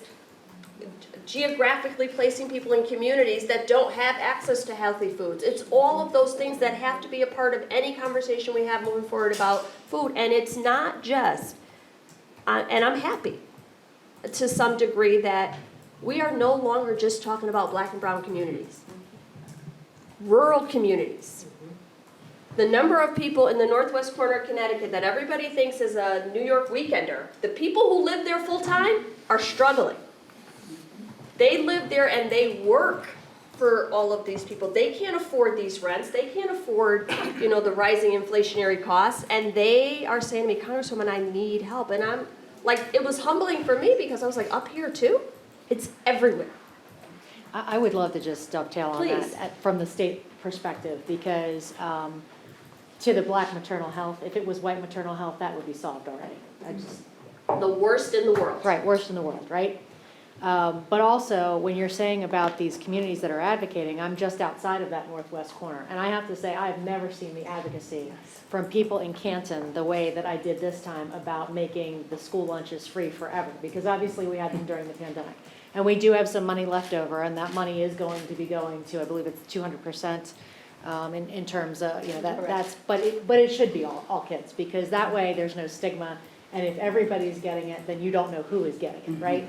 geographically placing people in communities that don't have access to healthy foods. It's all of those things that have to be a part of any conversation we have moving forward about food. And it's not just, and I'm happy to some degree that we are no longer just talking about Black and brown communities. Rural communities. The number of people in the northwest corner of Connecticut that everybody thinks is a New York weekender, the people who live there full time are struggling. They live there and they work for all of these people. They can't afford these rents. They can't afford, the rising inflationary costs. And they are saying to me, Congresswoman, I need help. And I'm like, it was humbling for me because I was like, up here too? It's everywhere. I would love to just dovetail on Please. that from the state perspective, because to the Black maternal health, if it was white maternal health, that would be solved already. The worst in the world. Right, worst in the world, right? But also, when you're saying about these communities that are advocating, I'm just outside of that northwest corner. And I have to say, I've never seen the advocacy from people in Canton the way that I did this time about making the school lunches free forever. Because obviously we had them during the pandemic. And we do have some money left over, and that money is going to be going to, I believe it's 200% in terms of, but it should be all kids, because that way there's no stigma, and if everybody's getting it, then you don't know who is getting it, right?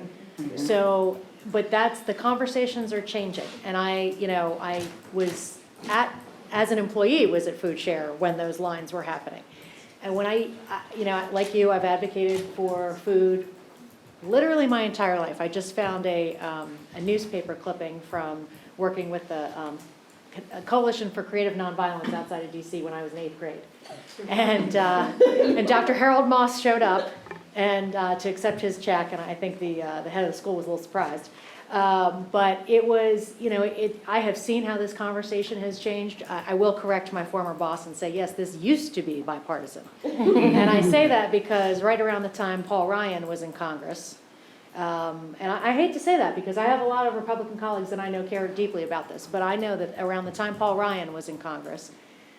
So, but the conversations are changing, and I was as an employee, was at Foodshare when those lines were happening. And when like you, I've advocated for food literally my entire life. I just found a newspaper clipping from working with a Coalition for Creative Nonviolence outside of DC when I was in 8th grade. And Dr. Harold Moss showed up and to accept his check, and I think the head of the school was a little surprised. But it was, I have seen how this conversation has changed. I will correct my former boss and say, yes, this used to be bipartisan. And I say that because right around the time Paul Ryan was in Congress, and I hate to say that because I have a lot of Republican colleagues that I know care deeply about this, but I know that around the time Paul Ryan was in Congress,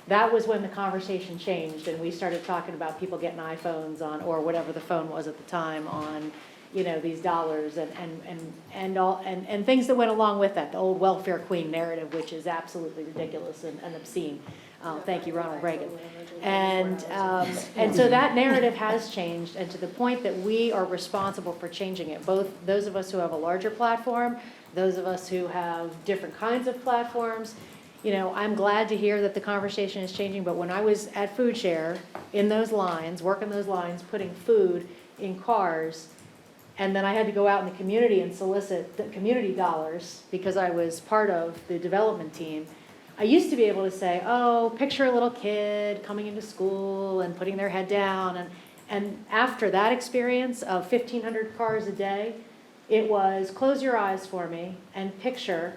that was when the conversation changed, and we started talking about people getting iPhones on, or whatever the phone was at the time, on these dollars and things that went along with that, the old welfare queen narrative, which is absolutely ridiculous and obscene. Thank you, Ronald Reagan. And so that narrative has changed, and to the point that we are responsible for changing it, both those of us who have a larger platform, those of us who have different kinds of platforms. I'm glad to hear that the conversation is changing, but when I was at Foodshare, in those lines, working those lines, putting food in cars, and then I had to go out in the community and solicit the community dollars because I was part of the development team. I used to be able to say, oh, picture a little kid coming into school and putting their head down. And after that experience of 1,500 cars a day, it was close your eyes for me and picture,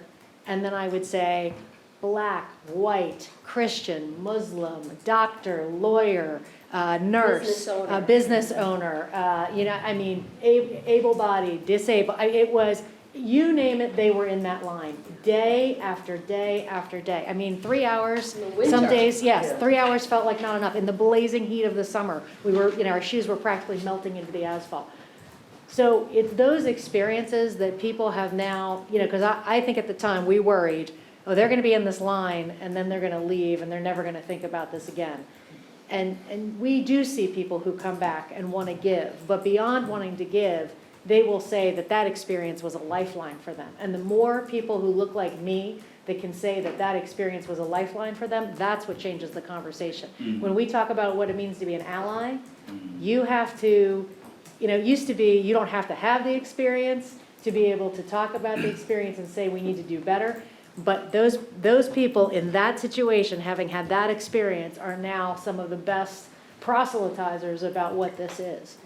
and then I would say, black, white, Christian, Muslim, doctor, lawyer, nurse, business owner, able-bodied, disabled. It was, you name it, they were in that line, day after day after day. 3 hours, some days, yes, 3 hours felt like not enough. In the blazing heat of the summer, we were, our shoes were practically melting into the asphalt. So it's those experiences that people have now, because I think at the time we worried, oh, they're going to be in this line, and then they're going to leave, and they're never going to think about this again. And we do see people who come back and want to give, but beyond wanting to give, they will say that experience was a lifeline for them. And the more people who look like me that can say that experience was a lifeline for them, that's what changes the conversation. Mm-hmm. When we talk about what it means to be an ally, you have to, it used to be you don't have to have the experience to be able to talk about the experience and say we need to do better. But those people in that situation, having had that experience, are now some of the best proselytizers about what this is.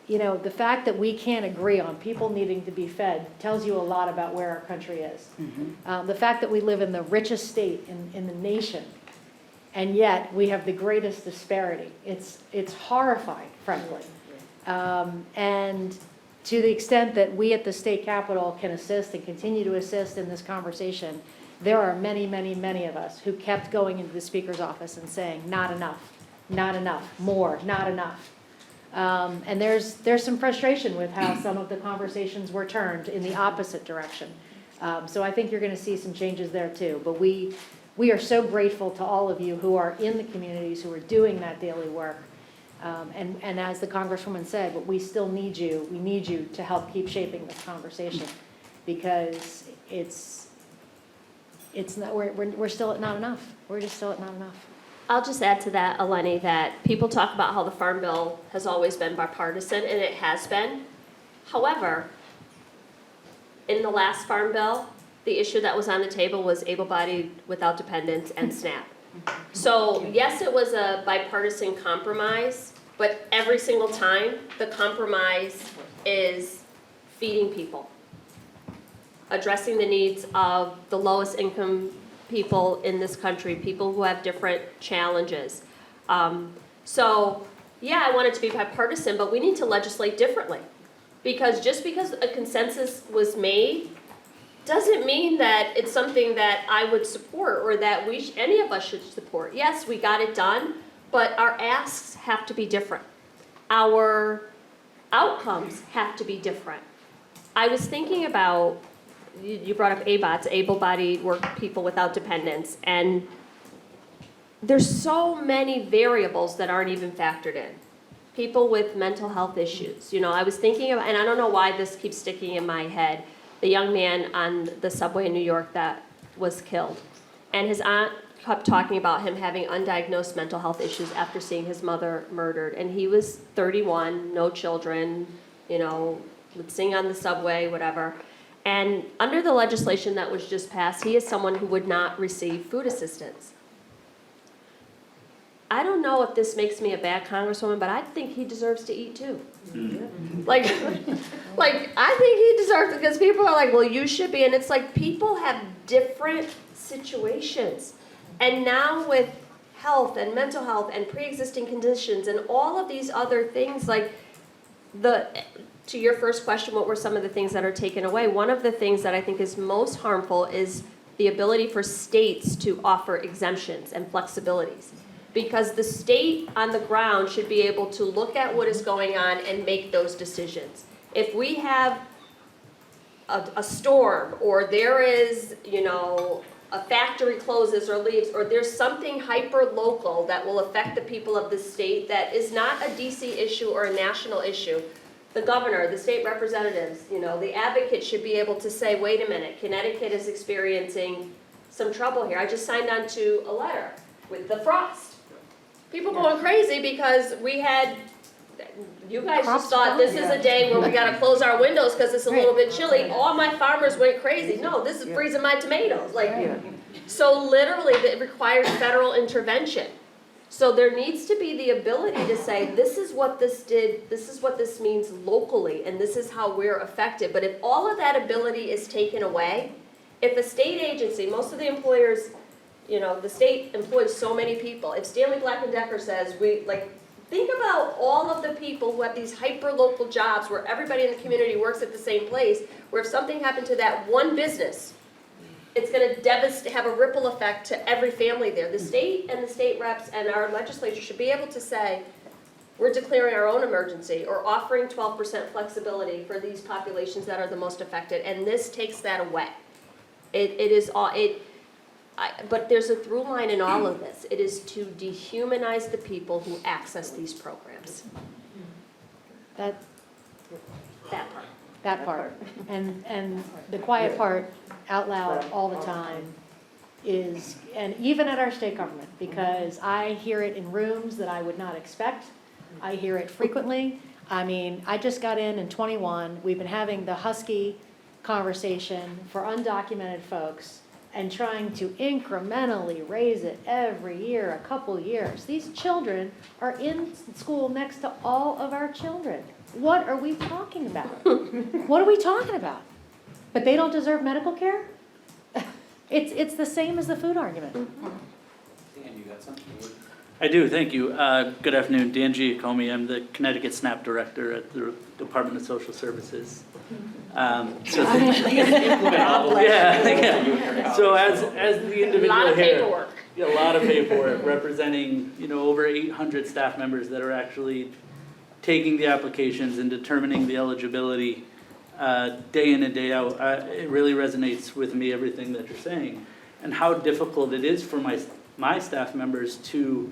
The fact that we can't agree on people needing to be fed tells you a lot about where our country is. Mm-hmm. The fact that we live in the richest state in the nation, and yet we have the greatest disparity. It's horrifying, frankly. And to the extent that we at the state capitol can assist and continue to assist in this conversation, there are many, many, many of us who kept going into the speaker's office and saying, not enough, more, not enough. And there's some frustration with how some of the conversations were turned in the opposite direction. So I think you're going to see some changes there too. But we are so grateful to all of you who are in the communities, who are doing that daily work. And as the Congresswoman said, but we still need you. We need you to help keep shaping this conversation, because it's not, we're still at not enough. We're just still at not enough. I'll just add to that, Eleni, that people talk about how the Farm Bill has always been bipartisan, and it has been. However, in the last Farm Bill, the issue that was on the table was able-bodied without dependents and SNAP. So yes, it was a bipartisan compromise, but every single time, the compromise is feeding people, addressing the needs of the lowest income people in this country, people who have different challenges. So yeah, I want it to be bipartisan, but we need to legislate differently. Because just because a consensus was made doesn't mean that it's something that I would support or that any of us should support. Yes, we got it done, but our asks have to be different. Our outcomes have to be different. I was thinking about, you brought up ABOTs, able-bodied work people without dependents, and there's so many variables that aren't even factored in. People with mental health issues. You know, I was thinking of, and I don't know why this keeps sticking in my head, the young man on the subway in New York that was killed. And his aunt kept talking about him having undiagnosed mental health issues after seeing his mother murdered. And he was 31, no children, you know, would sing on the subway, whatever. And under the legislation that was just passed, he is someone who would not receive food assistance. I don't know if this makes me a bad congresswoman, but I think he deserves to eat too. Like I think he deserves it, because people are like, well, you should be. And it's like, people have different situations. And now with health and mental health and pre-existing conditions and all of these other things, like to your first question, what were some of the things that are taken away? One of the things that I think is most harmful is the ability for states to offer exemptions and flexibilities. Because the state on the ground should be able to look at what is going on and make those decisions. If we have a storm, or there is, you know, a factory closes or leaves, or there's something hyper-local that will affect the people of the state that is not a DC issue or a national issue, the governor, the state representatives, you know, the advocate should be able to say, wait a minute, Connecticut is experiencing some trouble here. I just signed on to a letter with the frost. People going crazy because we had, you guys just thought this is a day where we gotta close our windows because it's a little bit chilly. All my farmers went crazy. No, this is freezing my tomatoes. So literally, it requires federal intervention. So there needs to be the ability to say, this is what this did, this is what this means locally, and this is how we're affected. But if all of that ability is taken away, if a state agency, most of the employers, you know, the state employs so many people. If Stanley Black & Decker says, think about all of the people who have these hyper-local jobs where everybody in the community works at the same place, where if something happened to that one business, it's going to have a ripple effect to every family there. The state and the state reps and our legislature should be able to say, we're declaring our own emergency or offering 12% flexibility for these populations that are the most affected, and this takes that away. But there's a through line in all of this. It is to dehumanize the people who access these programs. That That part. part. And the quiet part out loud all the time is, and even at our state government, because I hear it in rooms that I would not expect. I hear it frequently. I mean, I just got in 21. We've been having the Husky conversation for undocumented folks and trying to incrementally raise it every year, a couple years. These children are in school next to all of our children. What are we talking about? What are we talking about? But they don't deserve medical care? It's the same as the food argument. Dan, you got something? I do, thank you. Good afternoon, Dan Giacomi. I'm the Connecticut SNAP Director at the Department of Social Services. So as the individual here, A lot of paperwork. Yeah, a lot of paperwork representing, over 800 staff members that are actually taking the applications and determining the eligibility day in and day out. It really resonates with me, everything that you're saying, and how difficult it is for my staff members to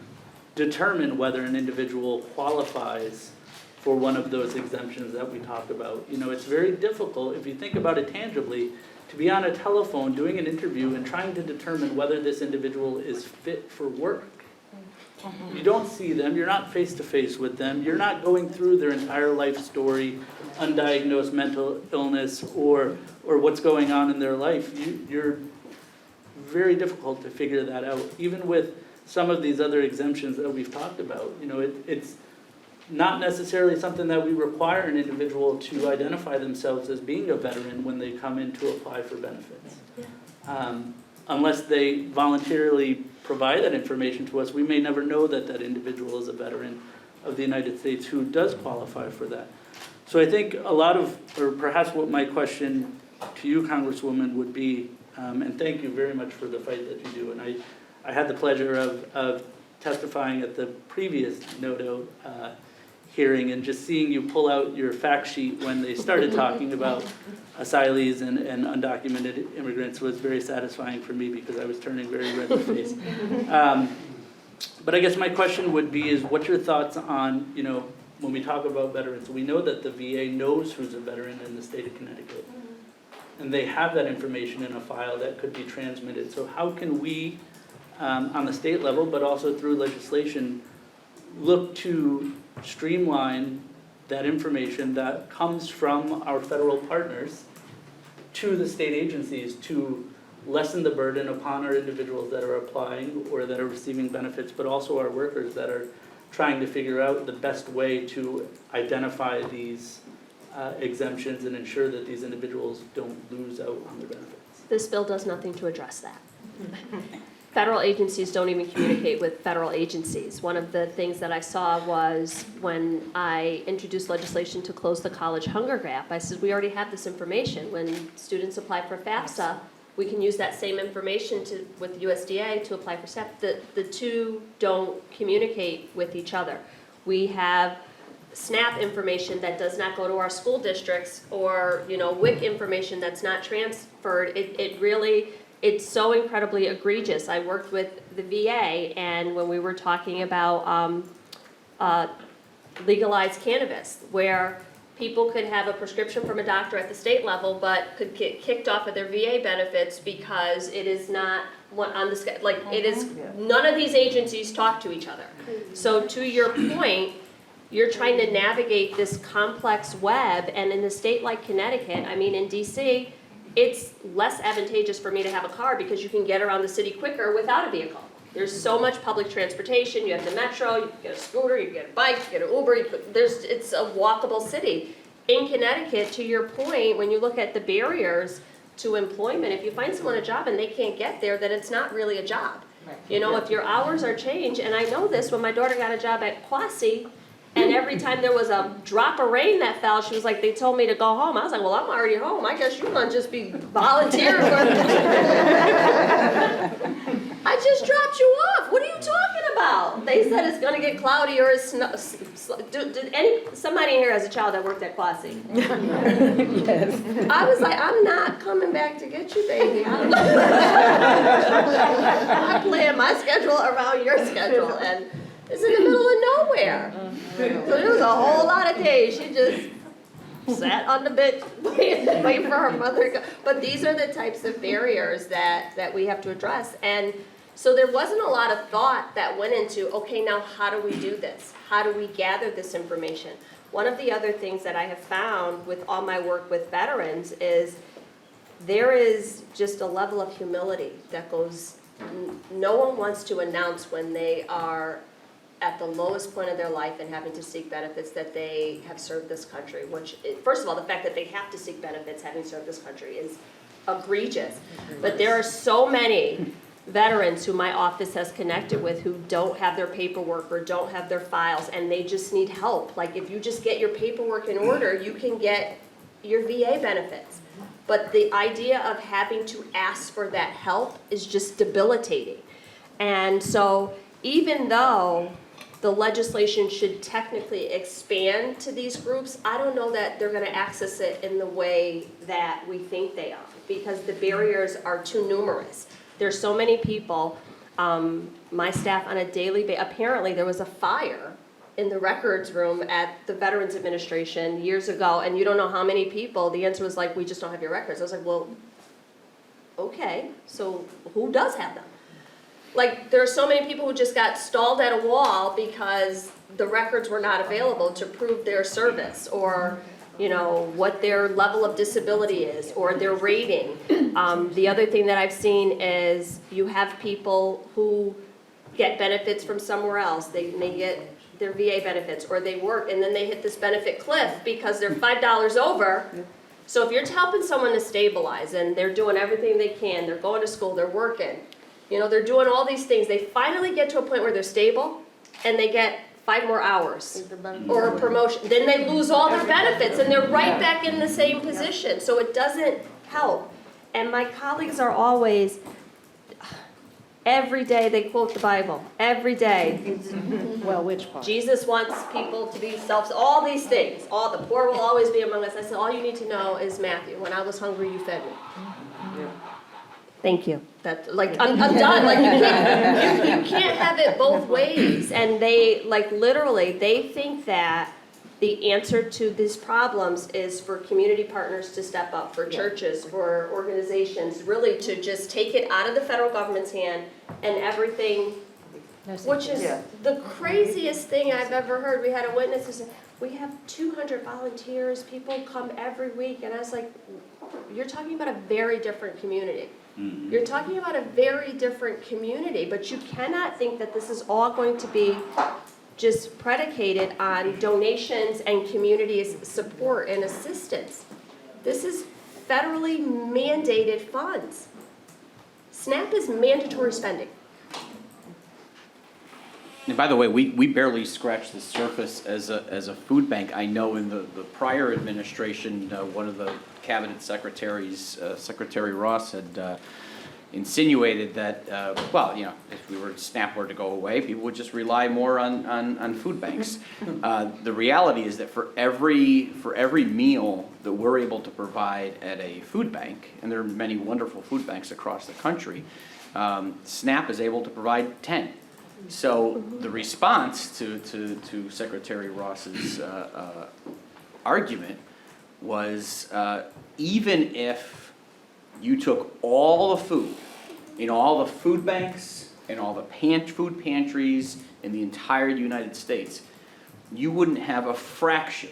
determine whether an individual qualifies for one of those exemptions that we talked about. It's very difficult, if you think about it tangibly, to be on a telephone doing an interview and trying to determine whether this individual is fit for work. You don't see them, you're not face to face with them, you're not going through their entire life story, undiagnosed mental illness, or what's going on in their life. You're very difficult to figure that out. Even with some of these other exemptions that we've talked about, it's not necessarily something that we require an individual to identify themselves as being a veteran when they come in to apply for benefits. Unless they voluntarily provide that information to us, we may never know that that individual is a veteran of the United States who does qualify for that. So I think or perhaps what my question to you, Congresswoman, would be, and thank you very much for the fight that you do, and I had the pleasure of testifying at the previous NODO hearing and just seeing you pull out your fact sheet when they started talking about asylees and undocumented immigrants was very satisfying for me because I was turning very red in the face. But I guess my question would be is what's your thoughts on, you know, when we talk about veterans, we know that the VA knows who's a veteran in the state of Connecticut. And they have that information in a file that could be transmitted. So how can we, on the state level, but also through legislation, look to streamline that information that comes from our federal partners to the state agencies to lessen the burden upon our individuals that are applying or that are receiving benefits, but also our workers that are trying to figure out the best way to identify these exemptions and ensure that these individuals don't lose out on their benefits. This bill does nothing to address that. Federal agencies don't even communicate with federal agencies. One of the things that I saw was when I introduced legislation to close the college hunger gap, I said, we already have this information. When students apply for FAFSA, we can use that same information with USDA to apply for SNAP. The two don't communicate with each other. We have SNAP information that does not go to our school districts, or WIC information that's not transferred. It's so incredibly egregious. I worked with the VA, and when we were talking about legalized cannabis, where people could have a prescription from a doctor at the state level, but could get kicked off of their VA benefits because it is not on the schedule. Like it is, none of these agencies talk to each other. So to your point, you're trying to navigate this complex web, and in a state like Connecticut, I mean in DC, it's less advantageous for me to have a car because you can get around the city quicker without a vehicle. There's so much public transportation. You have the metro, you can get a scooter, you can get a bike, you get an Uber. It's a walkable city. In Connecticut, to your point, when you look at the barriers to employment, if you find someone a job and they can't get there, then it's not really a job. If your hours are changed, and I know this when my daughter got a job at Quasi, and every time there was a drop of rain that fell, she was like, they told me to go home. I was like, well, I'm already home. I guess you're gonna just be volunteering for I just dropped you off. What are you talking about? They said it's gonna get cloudy or it's somebody in here has a child that worked at Quasi? Yes. I was like, I'm not coming back to get you, baby. I plan my schedule around your schedule, and it's in the middle of nowhere. So there was a whole lot of days she just sat on the bench waiting for her mother to go. But these are the types of barriers that we have to address. And so there wasn't a lot of thought that went into, okay, now how do we do this? How do we gather this information? One of the other things that I have found with all my work with veterans is there is just a level of humility that goes, no one wants to announce when they are at the lowest point of their life and having to seek benefits that they have served this country, which, first of all, the fact that they have to seek benefits having served this country is egregious. But there are so many veterans who my office has connected with who don't have their paperwork or don't have their files, and they just need help. Like if you just get your paperwork in order, you can get your VA benefits. But the idea of having to ask for that help is just debilitating. And so even though the legislation should technically expand to these groups, I don't know that they're going to access it in the way that we think they are, because the barriers are too numerous. There's so many people, my staff on a daily basis, apparently there was a fire in the records room at the Veterans Administration years ago, and you don't know how many people. The answer was like, we just don't have your records. I was like, well, okay, so who does have them? Like, there are so many people who just got stalled at a wall because the records were not available to prove their service, or what their level of disability is, or their rating. The other thing that I've seen is you have people who get benefits from somewhere else. They get their VA benefits, or they work, and then they hit this benefit cliff because they're $5 over. So if you're helping someone to stabilize, and they're doing everything they can, they're going to school, they're working, they're doing all these things, they finally get to a point where they're stable, and they get 5 more hours or a promotion. Then they lose all their benefits, and they're right back in the same position. So it doesn't help. And my colleagues are always, every day they quote the Bible, every day. Well, which part? Jesus wants people to be all these things. All the poor will always be among us. I said, all you need to know is Matthew. When I was hungry, you fed me. Thank you. That, like, I'm done, like, you can't have it both ways. And they, like, literally, they think that the answer to these problems is for community partners to step up, for churches, for organizations, really to just take it out of the federal government's hand and everything, which is the craziest thing I've ever heard. We had a witness who said, we have 200 volunteers, people come every week, and I was like, you're talking about a very different community. You're talking about a very different community, but you cannot think that this is all going to be just predicated on donations and community support and assistance. This is federally mandated funds. SNAP is mandatory spending. And by the way, we barely scratched the surface as a food bank. I know in the prior administration, one of the cabinet secretaries, Secretary Ross, had insinuated that, well, you know, if SNAP were to go away, people would just rely more on food banks. The reality is that for every meal that we're able to provide at a food bank, and there are many wonderful food banks across the country, SNAP is able to provide 10. So the response to Secretary Ross's argument was, even if you took all the food in all the food banks and all the food pantries in the entire United States, you wouldn't have a fraction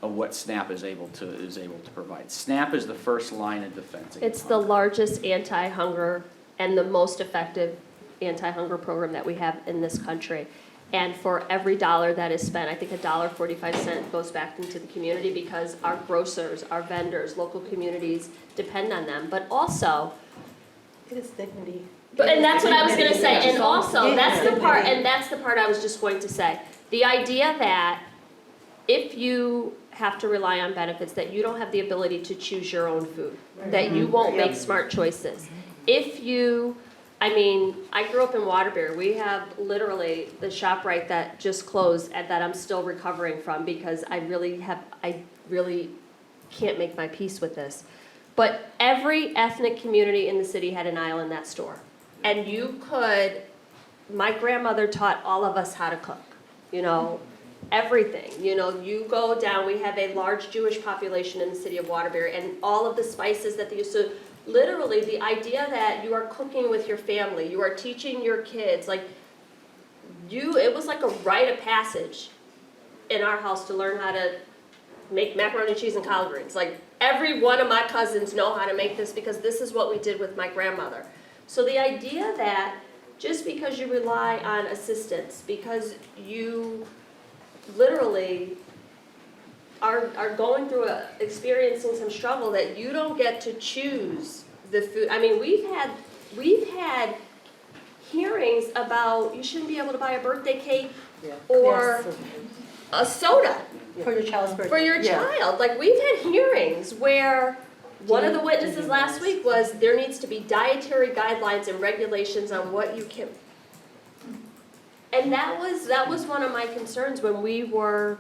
of what SNAP is able to provide. SNAP is the first line of defense. It's the largest anti-hunger and the most effective anti-hunger program that we have in this country. And for every dollar that is spent, I think $1.45 goes back into the community because our grocers, our vendors, local communities depend on them. But also, It is dignity. and that's what I was gonna say, and also, that's the part I was just going to say. The idea that if you have to rely on benefits, that you don't have the ability to choose your own food, that you won't make smart choices. If you, I mean, I grew up in Waterbury. We have literally the ShopRite that just closed and that I'm still recovering from because I really can't make my peace with this. But every ethnic community in the city had an aisle in that store. And my grandmother taught all of us how to cook, you know, everything. You know, you go down, we have a large Jewish population in the city of Waterbury, and all of the spices that they use. So literally, the idea that you are cooking with your family, you are teaching your kids, like, it was like a rite of passage in our house to learn how to make macaroni, cheese, and collard greens. Like, every one of my cousins know how to make this because this is what we did with my grandmother. So the idea that just because you rely on assistance, because you literally are going through experiencing some struggle, that you don't get to choose the food. I mean, we've had hearings about you shouldn't be able to buy a birthday cake or a soda For your child's birthday. for your child. Like, we've had hearings where one of the witnesses last week was there needs to be dietary guidelines and regulations on what you can. And that was one of my concerns when we were.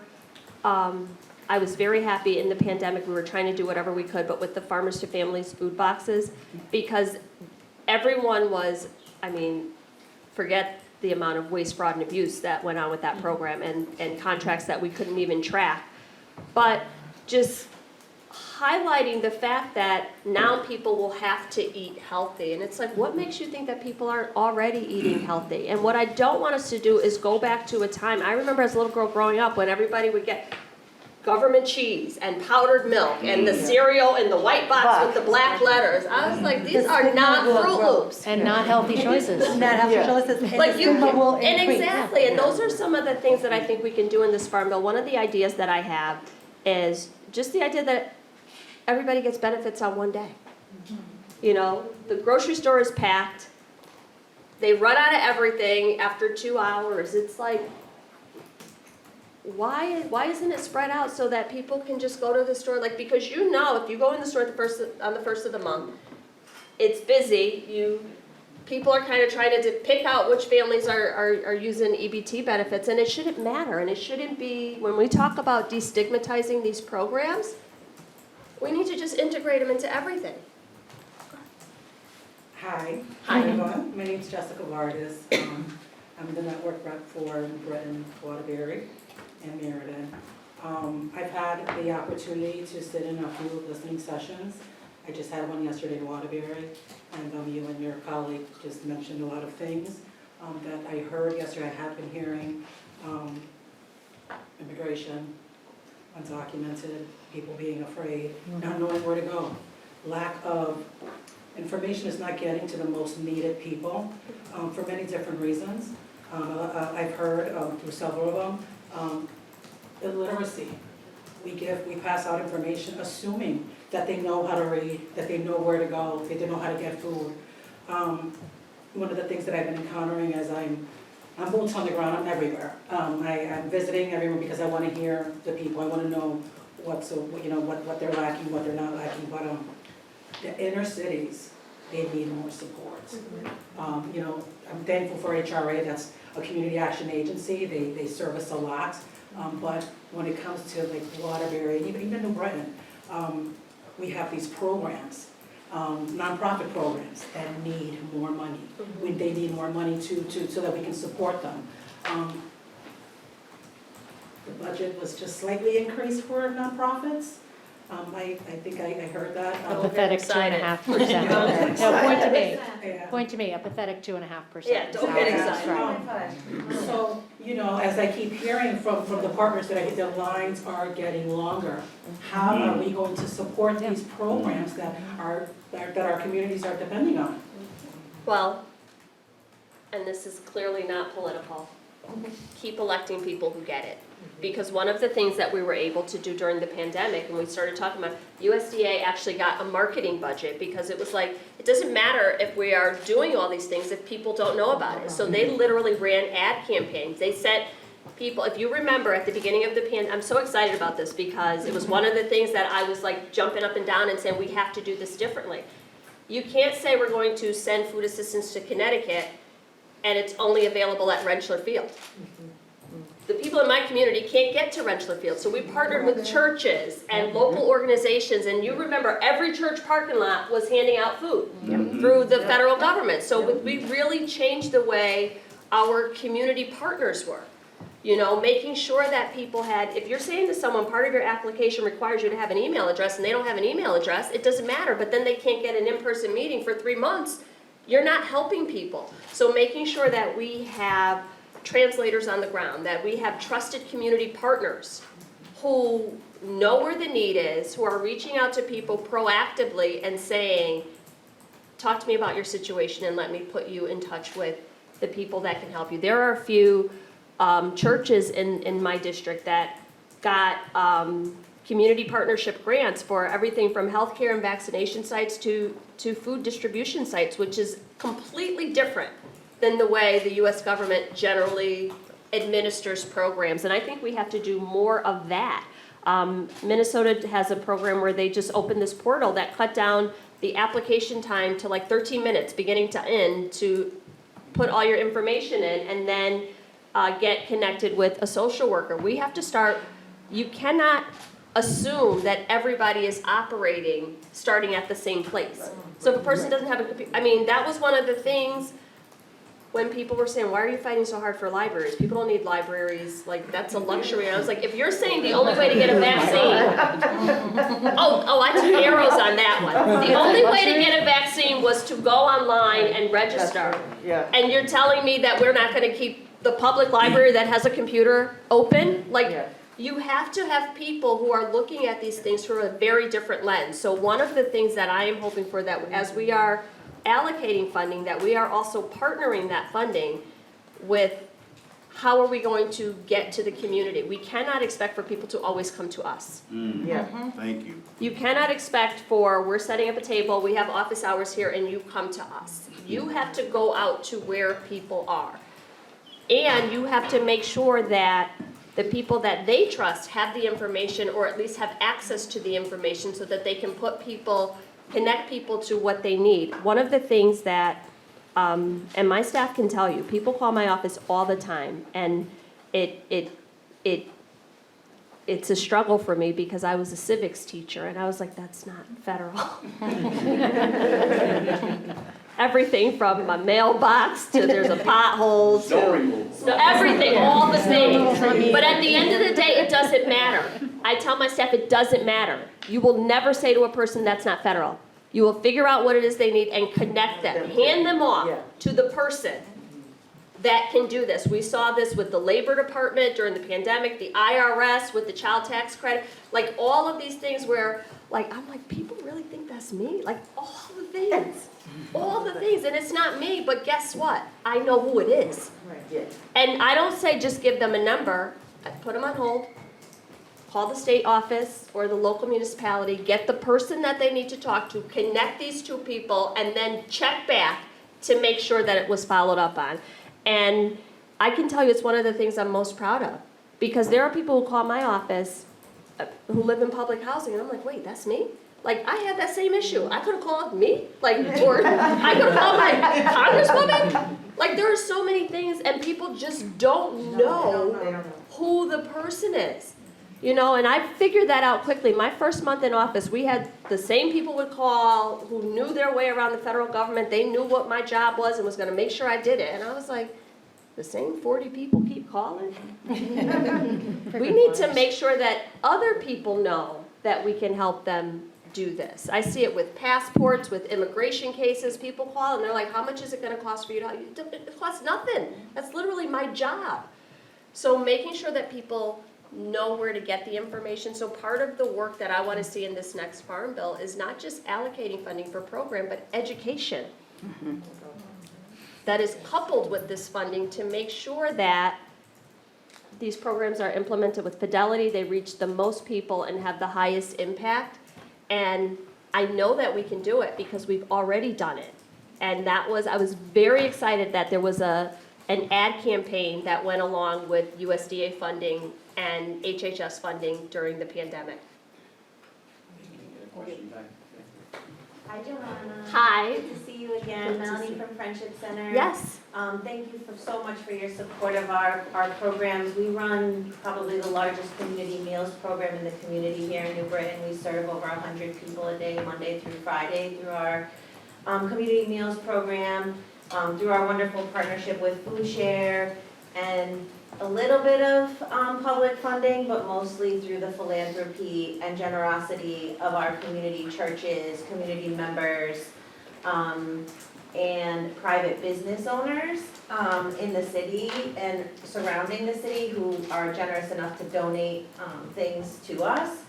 I was very happy in the pandemic. We were trying to do whatever we could, but with the Farmers to Families food boxes, because everyone was, I mean, forget the amount of waste, fraud, and abuse that went on with that program and contracts that we couldn't even track. But just highlighting the fact that now people will have to eat healthy. And it's like, what makes you think that people aren't already eating healthy? And what I don't want us to do is go back to a time. I remember as a little girl growing up when everybody would get government cheese and powdered milk and the cereal in the white box with the black letters. I was like, these are not Fruit Loops. And not healthy choices. Not have choices. And Like, the you stigma will and increase. exactly, and those are some of the things that I think we can do in this farm bill. One of the ideas that I have is just the idea that everybody gets benefits on one day. You know, the grocery store is packed. They run out of everything after 2 hours. It's like, why isn't it spread out so that people can just go to the store? Like, because you know, if you go in the store on the first of the month, it's busy. People are kind of trying to pick out which families are using EBT benefits, and it shouldn't matter. And it shouldn't be, when we talk about destigmatizing these programs, we need to just integrate them into everything. Hi. Hi. Everyone. My name's Jessica Vargas. I'm the network rep for Britain, Waterbury, and Meriden. I've had the opportunity to sit in a few listening sessions. I just had one yesterday in Waterbury, and you and your colleague just mentioned a lot of things that I heard yesterday. I have been hearing immigration, undocumented, people being afraid, not knowing where to go. Lack of information is not getting to the most needed people for many different reasons. I've heard through several of them, illiteracy. We pass out information assuming that they know how to read, that they know where to go, that they know how to get food. One of the things that I've been encountering as I'm boots on the ground, I'm everywhere. I'm visiting everyone because I want to hear the people. I want to know what they're lacking, what they're not lacking. But the inner cities, they need more support. I'm thankful for HRA. That's a community action agency. They service a lot. But when it comes to like Waterbury, even New Britain, we have these programs, nonprofit programs that need more money. They need more money so that we can support them. The budget was just slightly increased for nonprofits. I think I heard that. A pathetic 2.5%. No, point to me. Yeah. Point to me, a pathetic 2.5%. Yeah, don't get excited. Right. So, as I keep hearing from the partners that I get, their lines are getting longer. How are we going to support these programs that our communities are depending on? Well, and this is clearly not political, keep electing people who get it. Because one of the things that we were able to do during the pandemic, and we started talking about, USDA actually got a marketing budget because it was like, it doesn't matter if we are doing all these things if people don't know about it. So they literally ran ad campaigns. They sent people, if you remember at the beginning of the pandemic, I'm so excited about this because it was one of the things that I was like jumping up and down and saying we have to do this differently. You can't say we're going to send food assistance to Connecticut and it's only available at Rentschler Field. The people in my community can't get to Rentschler Field, so we partnered with churches and local organizations, and you remember every church parking lot was handing out food through the federal government. So we really changed the way our community partners were. Making sure that people had, if you're saying to someone part of your application requires you to have an email address and they don't have an email address, it doesn't matter, but then they can't get an in-person meeting for 3 months, you're not helping people. So making sure that we have translators on the ground, that we have trusted community partners who know where the need is, who are reaching out to people proactively and saying, talk to me about your situation and let me put you in touch with the people that can help you. There are a few churches in my district that got community partnership grants for everything from healthcare and vaccination sites to food distribution sites, which is completely different than the way the U.S. government generally administers programs. And I think we have to do more of that. Minnesota has a program where they just opened this portal that cut down the application time to like 13 minutes, beginning to end, to put all your information in and then get connected with a social worker. We have to start, you cannot assume that everybody is operating starting at the same place. So if a person doesn't have a computer, that was one of the things when people were saying, why are you fighting so hard for libraries? People don't need libraries, like that's a luxury. And I was like, if you're saying the only way to get a vaccine, I took arrows on that one. The only way to get a vaccine was to go online and register. Yeah. And you're telling me that we're not gonna keep the public library that has a computer open? You have to have people who are looking at these things through a very different lens. So one of the things that I am hoping for, that as we are allocating funding, that we are also partnering that funding with how are we going to get to the community. We cannot expect for people to always come to us. Yeah. Thank you. You cannot expect for, we're setting up a table, we have office hours here, and you come to us. You have to go out to where people are. And you have to make sure that the people that they trust have the information, or at least have access to the information, so that they can connect people to what they need. One of the things that, and my staff can tell you, people call my office all the time, and it's a struggle for me because I was a civics teacher, and I was like, that's not federal. Everything from my mailbox to there's a pothole Snow to removal. everything, all the things. But at the end of the day, it doesn't matter. I tell my staff it doesn't matter. You will never say to a person that's not federal. You will figure out what it is they need and connect them, hand them off to the person that can do this. We saw this with the Labor Department during the pandemic, the IRS with the child tax credit, like all of these things where, like, I'm like, people really think that's me? Like, all the things. All the things, and it's not me, but guess what? I know who it is. And I don't say just give them a number. I put them on hold, call the state office or the local municipality, get the person that they need to talk to, connect these two people, and then check back to make sure that it was followed up on. And I can tell you it's one of the things I'm most proud of, because there are people who call my office who live in public housing, and I'm like, wait, that's me? Like, I had that same issue. I could have called me, like, or I could have called my congresswoman. Like, there are so many things, and people just don't know who the person is. You know, and I figured that out quickly. My first month in office, we had the same people would call who knew their way around the federal government. They knew what my job was and was going to make sure I did it. And I was like, the same 40 people keep calling? We need to make sure that other people know that we can help them do this. I see it with passports, with immigration cases. People call and they're like, how much is it going to cost for you to help? It costs nothing. That's literally my job. So making sure that people know where to get the information. So part of the work that I want to see in this next Farm Bill is not just allocating funding for program, but education. That is coupled with this funding to make sure that these programs are implemented with fidelity, they reach the most people and have the highest impact. And I know that we can do it because we've already done it. And I was very excited that there was an ad campaign that went along with USDA funding and HHS funding during the pandemic. Hi, Jahana. Hi. Good to see you again. Melanie from Friendship Center. Yes. Thank you so much for your support of our programs. We run probably the largest community meals program in the community here in New Britain. We serve over 100 people a day, Monday through Friday, through our community meals program, through our wonderful partnership with Foodshare, and a little bit of public funding, but mostly through the philanthropy and generosity of our community churches, community members, and private business owners in the city and surrounding the city who are generous enough to donate things to us.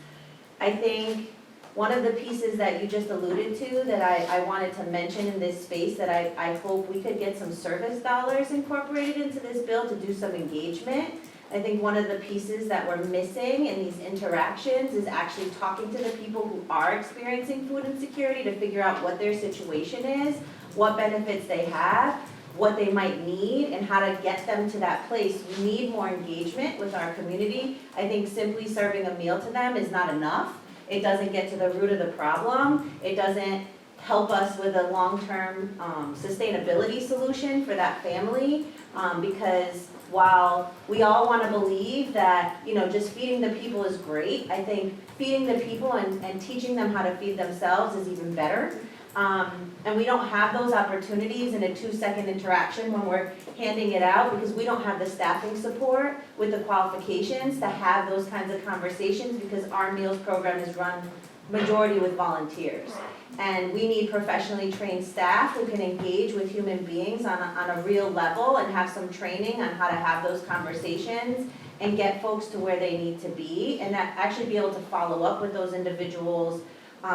I think one of the pieces that you just alluded to that I wanted to mention in this space that I hope we could get some service dollars incorporated into this bill to do some engagement. I think one of the pieces that we're missing in these interactions is actually talking to the people who are experiencing food insecurity to figure out what their situation is, what benefits they have, what they might need, and how to get them to that place. We need more engagement with our community. I think simply serving a meal to them is not enough. It doesn't get to the root of the problem. It doesn't help us with a long-term sustainability solution for that family, because while we all want to believe that, you know, just feeding the people is great, I think feeding the people and teaching them how to feed themselves is even better. And we don't have those opportunities in a 2-second interaction when we're handing it out, because we don't have the staffing support with the qualifications to have those kinds of conversations, because our meals program is run majority with volunteers. And we need professionally trained staff who can engage with human beings on a real level and have some training on how to have those conversations and get folks to where they need to be, and that actually be able to follow up with those individuals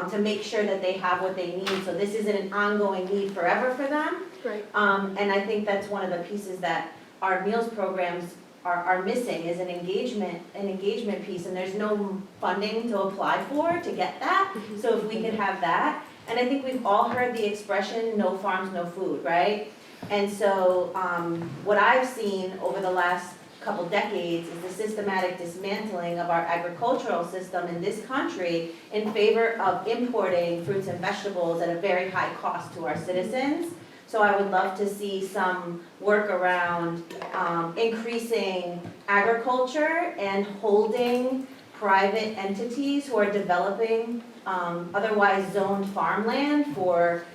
to make sure that they have what they need, so this isn't an ongoing need forever for them. Right. And I think that's one of the pieces that our meals programs are missing, is an engagement piece, and there's no funding to apply for to get that. So if we could have that, and I think we've all heard the expression, no farms, no food, right? And so what I've seen over the last couple decades is the systematic dismantling of our agricultural system in this country in favor of importing fruits and vegetables at a very high cost to our citizens. So I would love to see some work around increasing agriculture and holding private entities who are developing otherwise zoned farmland for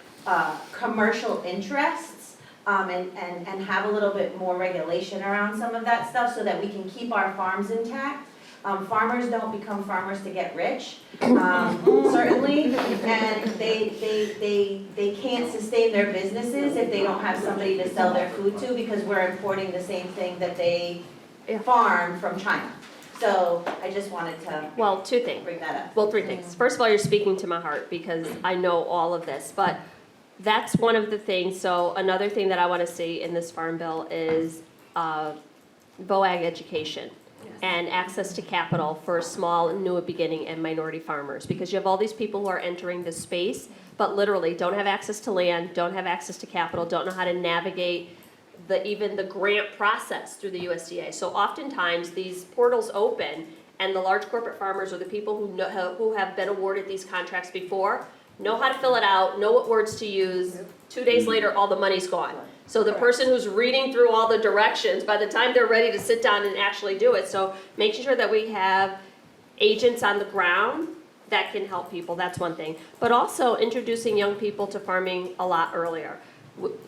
commercial interests, and have a little bit more regulation around some of that stuff so that we can keep our farms intact. Farmers don't become farmers to get rich, certainly, and they can't sustain their businesses if they don't have somebody to sell their food to, because we're importing the same thing that they farm from China. So I just wanted to Well, two things. bring that up. Well, three things. First of all, you're speaking to my heart because I know all of this, but that's one of the things. So another thing that I want to see in this farm bill is BOAG education and access to capital for small and new beginning and minority farmers, because you have all these people who are entering this space, but literally don't have access to land, don't have access to capital, don't know how to navigate even the grant process through the USDA. So oftentimes these portals open and the large corporate farmers or the people who have been awarded these contracts before know how to fill it out, know what words to use. 2 days later, all the money's gone. So the person who's reading through all the directions, by the time they're ready to sit down and actually do it. So making sure that we have agents on the ground that can help people, that's one thing. But also introducing young people to farming a lot earlier.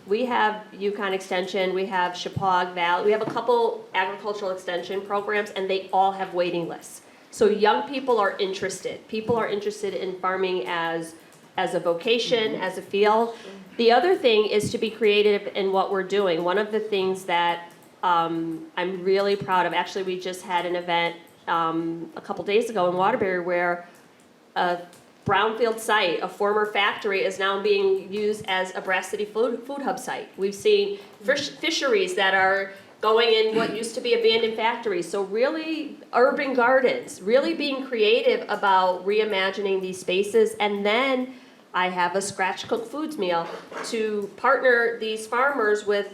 We have Yukon Extension, we have Chippewa Valley, we have a couple agricultural extension programs, and they all have waiting lists. So young people are interested. People are interested in farming as a vocation, as a field. The other thing is to be creative in what we're doing. One of the things that I'm really proud of, actually we just had an event a couple days ago in Waterbury where a brownfield site, a former factory, is now being used as a Brass City food hub site. We've seen fisheries that are going in what used to be abandoned factories. So really urban gardens, really being creative about reimagining these spaces. And then I have a scratch cooked foods meal to partner these farmers with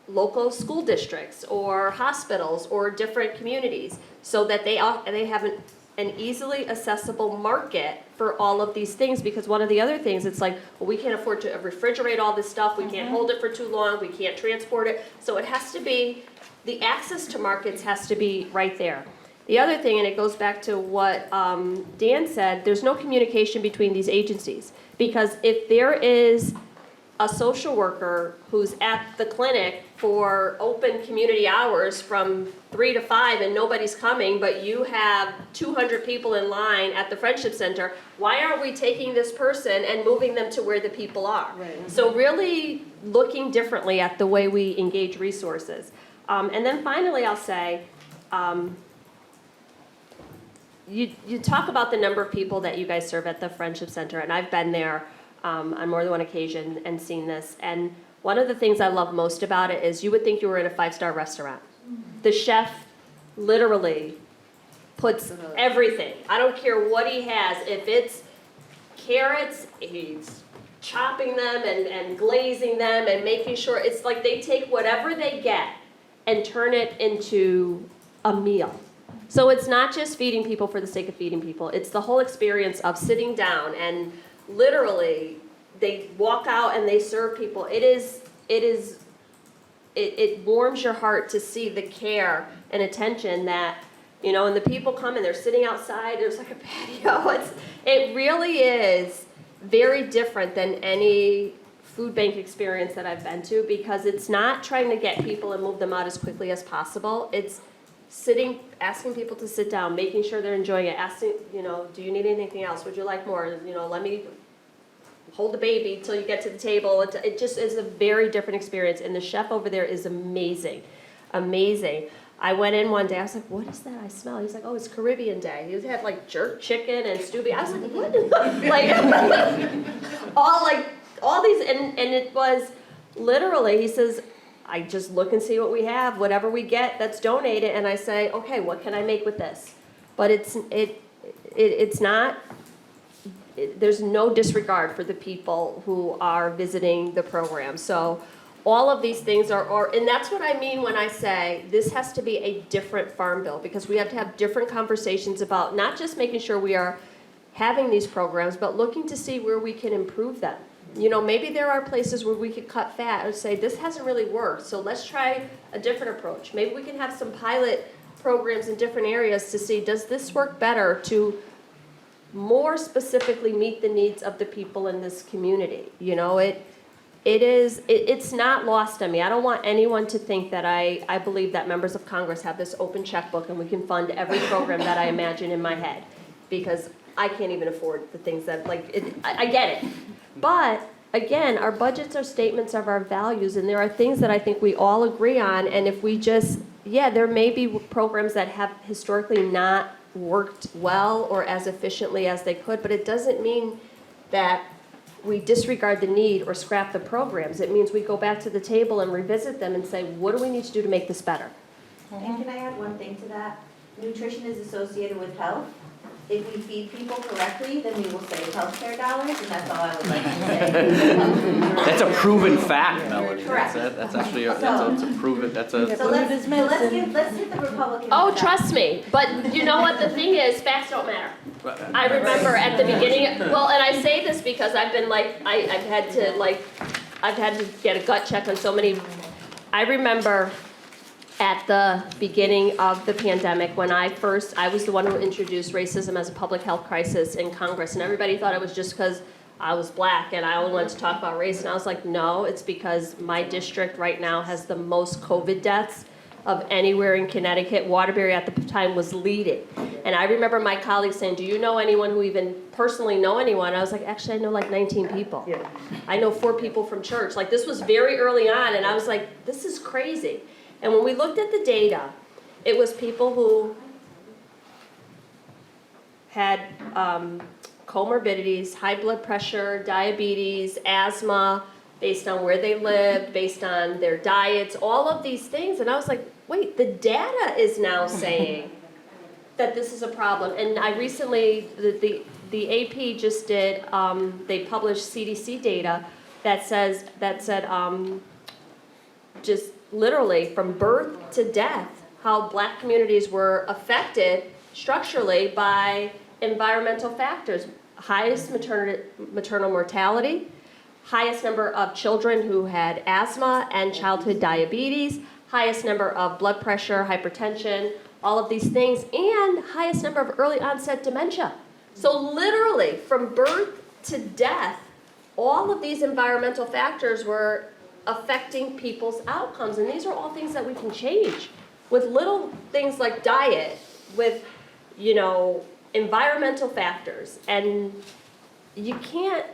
local school districts or hospitals or different communities so that they have an easily accessible market for all of these things. Because one of the other things, it's like, well, we can't afford to refrigerate all this stuff, we can't hold it for too long, we can't transport it. So it has to be, the access to markets has to be right there. The other thing, and it goes back to what Dan said, there's no communication between these agencies. Because if there is a social worker who's at the clinic for open community hours from 3 to 5 and nobody's coming, but you have 200 people in line at the Friendship Center, why aren't we taking this person and moving them to where the people are? Right. So really looking differently at the way we engage resources. And then finally, I'll say, you talk about the number of people that you guys serve at the Friendship Center, and I've been there on more than one occasion and seen this. And one of the things I love most about it is you would think you were in a 5-star restaurant. The chef literally puts everything. I don't care what he has. If it's carrots, he's chopping them and glazing them and making sure. It's like they take whatever they get and turn it into a meal. So it's not just feeding people for the sake of feeding people. It's the whole experience of sitting down and literally they walk out and they serve people. It warms your heart to see the care and attention that, you know, and the people come and they're sitting outside, there's like a patio. It really is very different than any food bank experience that I've been to, because it's not trying to get people and move them out as quickly as possible. It's sitting, asking people to sit down, making sure they're enjoying it, asking, you know, do you need anything else? Would you like more? You know, let me hold the baby till you get to the table. It just is a very different experience. And the chef over there is amazing, amazing. I went in one day, I was like, what is that I smell? He's like, oh, it's Caribbean Day. He had like jerk chicken and stew beef. I was like, what? all these, and it was literally, he says, I just look and see what we have, whatever we get that's donated, and I say, okay, what can I make with this? But it's not, there's no disregard for the people who are visiting the program. So all of these things are, and that's what I mean when I say this has to be a different farm bill, because we have to have different conversations about not just making sure we are having these programs, but looking to see where we can improve them. You know, maybe there are places where we could cut fat and say, this hasn't really worked, so let's try a different approach. Maybe we can have some pilot programs in different areas to see, does this work better to more specifically meet the needs of the people in this community. You know, it's not lost on me. I don't want anyone to think that I believe that members of Congress have this open checkbook and we can fund every program that I imagine in my head, because I can't even afford the things that, I get it. But again, our budgets are statements of our values, and there are things that I think we all agree on, and if we just, there may be programs that have historically not worked well or as efficiently as they could, but it doesn't mean that we disregard the need or scrap the programs. It means we go back to the table and revisit them and say, what do we need to do to make this better? And can I add one thing to that? Nutrition is associated with health. If we feed people correctly, then we will save healthcare dollars, and that's all I would like to say. That's a proven fact, Melody. Correct. That's actually, that's a proven, that's a. So let's hit the Republicans. Oh, with that. trust me, but you know what, the thing is, facts don't matter. I remember at the beginning, well, and I say this because I've been I've had to get a gut check on so many. I remember at the beginning of the pandemic, when I was the one who introduced racism as a public health crisis in Congress, and everybody thought it was just because I was black and I only wanted to talk about race, and I was like, no, it's because my district right now has the most COVID deaths of anywhere in Connecticut. Waterbury at the time was leading. And I remember my colleagues saying, do you know anyone who even personally know anyone? I was like, actually, I know like 19 people. I know 4 people from church. Like, this was very early on, and I was like, this is crazy. And when we looked at the data, it was people who had comorbidities, high blood pressure, diabetes, asthma, based on where they lived, based on their diets, all of these things. And I was like, wait, the data is now saying that this is a problem. And I recently, the AP just did, they published CDC data that said just literally from birth to death, how black communities were affected structurally by environmental factors. Highest maternal mortality, highest number of children who had asthma and childhood diabetes, highest number of blood pressure, hypertension, all of these things, and highest number of early onset dementia. So literally from birth to death, all of these environmental factors were affecting people's outcomes, and these are all things that we can change with little things like diet, with environmental factors. And you can't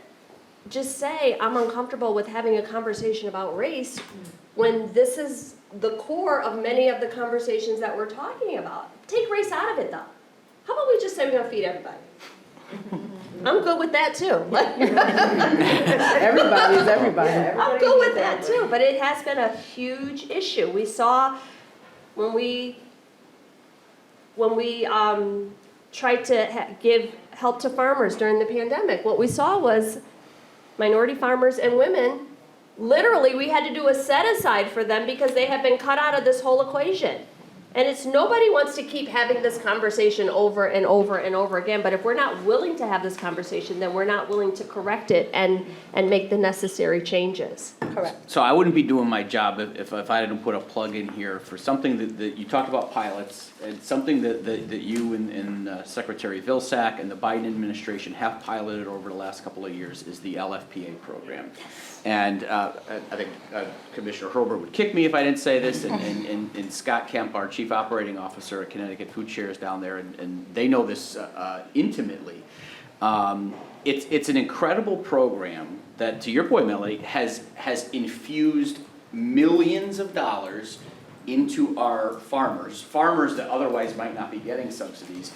just say I'm uncomfortable with having a conversation about race when this is the core of many of the conversations that we're talking about. Take race out of it, though. How about we just say we're going to feed everybody? I'm good with that too. Everybody is everybody. I'm good with that too, but it has been a huge issue. We saw when we tried to give help to farmers during the pandemic, what we saw was minority farmers and women, literally we had to do a set aside for them because they had been cut out of this whole equation. And nobody wants to keep having this conversation over and over and over again, but if we're not willing to have this conversation, then we're not willing to correct it and make the necessary changes. Correct. So I wouldn't be doing my job if I didn't put a plug in here for something that you talked about pilots, and something that you and Secretary Vilsack and the Biden administration have piloted over the last couple of years is the LFPA program. And I think Commissioner Herbert would kick me if I didn't say this, and Scott Kemp, our Chief Operating Officer at Connecticut Foodshare, is down there, and they know this intimately. It's an incredible program that, to your point, Melody, has infused millions of dollars into our farmers that otherwise might not be getting subsidies.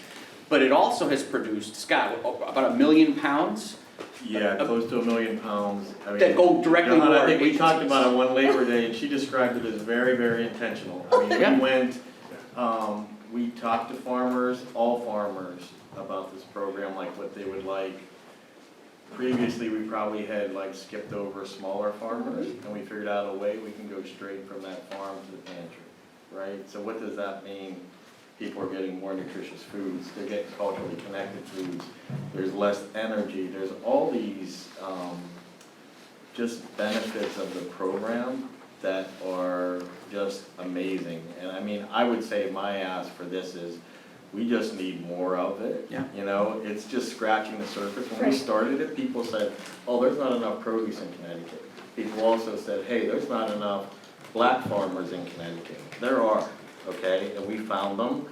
But it also has produced, Scott, about 1 million pounds? Yeah, close to 1 million pounds. I mean, That go directly to Jahana, our I think we talked agencies. about it one Labor Day, and she described it as very, very intentional. I mean, Yeah. we went, we talked to farmers, all farmers, about this program, like what they would like. Previously, we probably had skipped over smaller farmers, and we figured out a way we can go straight from that farm to the pantry, right? So what does that mean? People are getting more nutritious foods, they're getting culturally connected foods, there's less energy, there's all these just benefits of the program that are just amazing. And I mean, I would say my ask for this is we just need more of it. Yeah. You know, it's just scratching the surface. When we started it, people said, oh, there's not enough produce in Connecticut. People also said, hey, there's not enough black farmers in Connecticut. There are, okay, and we found them.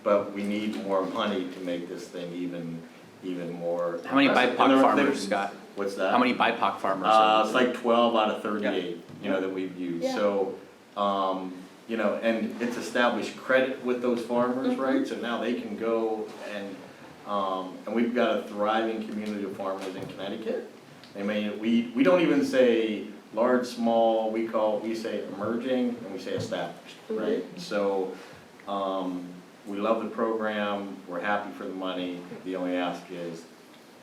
But we need more money to make this thing even more. How many impressive. BIPOC farmers, Scott? What's that? How many BIPOC farmers? It's like 12 out of 38, you know, that we've used. Yeah. So, you know, and it's established credit with those farmers, right? So now they can go and we've got a thriving community of farmers in Connecticut. I mean, we don't even say large, small, we say emerging, and we say established, right? So, we love the program, we're happy for the money, the only ask is,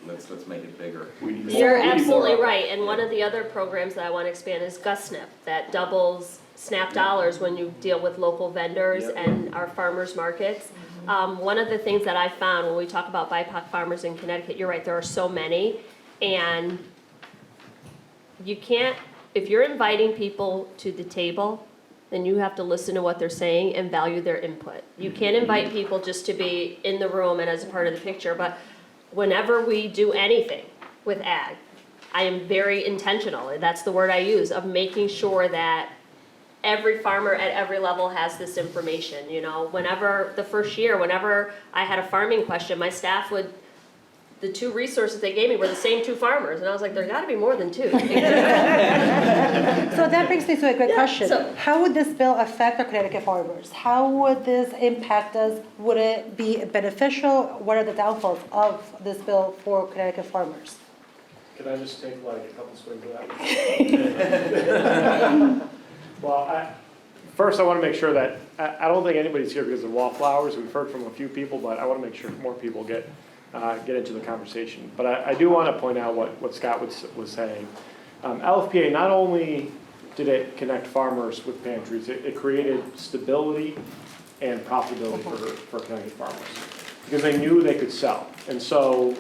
let's make it bigger. You're absolutely right, and one of the other programs that I want to expand is GusSNP, that doubles SNAP dollars when you deal with local vendors and our farmers markets. One of the things that I found when we talk about BIPOC farmers in Connecticut, you're right, there are so many, and you can't, if you're inviting people to the table, then you have to listen to what they're saying and value their input. You can't invite people just to be in the room and as a part of the picture, but whenever we do anything with ag, I am very intentional, and that's the word I use, of making sure that every farmer at every level has this information, you know. Whenever, the first year, whenever I had a farming question, my staff would, the two resources they gave me were the same two farmers, and I was like, there gotta be more than two. So that brings me to a great question. so- How would this bill affect our Connecticut farmers? How would this impact us? Would it be beneficial? What are the downfalls of this bill for Connecticut farmers? Can I just take like a couple swings of that? Well, first I want to make sure that, I don't think anybody's here because of wallflowers. We've heard from a few people, but I want to make sure more people get into the conversation. But I do want to point out what Scott was saying. LFPA, not only did it connect farmers with pantries, it created stability and profitability for Connecticut farmers because they knew they could sell. And so,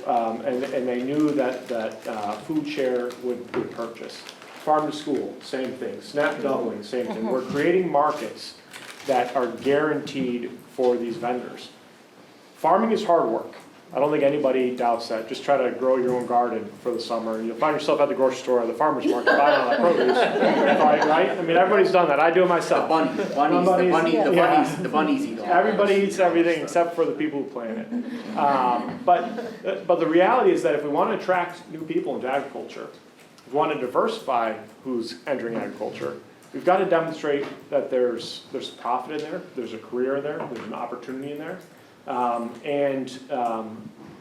and they knew that Foodshare would purchase. Farm to school, same thing. SNAP doubling, same thing. We're creating markets that are guaranteed for these vendors. Farming is hard work. I don't think anybody doubts that. Just try to grow your own garden for the summer. You'll find yourself at the grocery store or the farmer's market buying all that produce. Right? I mean, everybody's done that. I do it myself. The bunnies eat all. Everybody eats everything except for the people who plant it. But the reality is that if we want to attract new people into agriculture, if we want to diversify who's entering agriculture, we've got to demonstrate that there's profit in there, there's a career in there, there's an opportunity in there.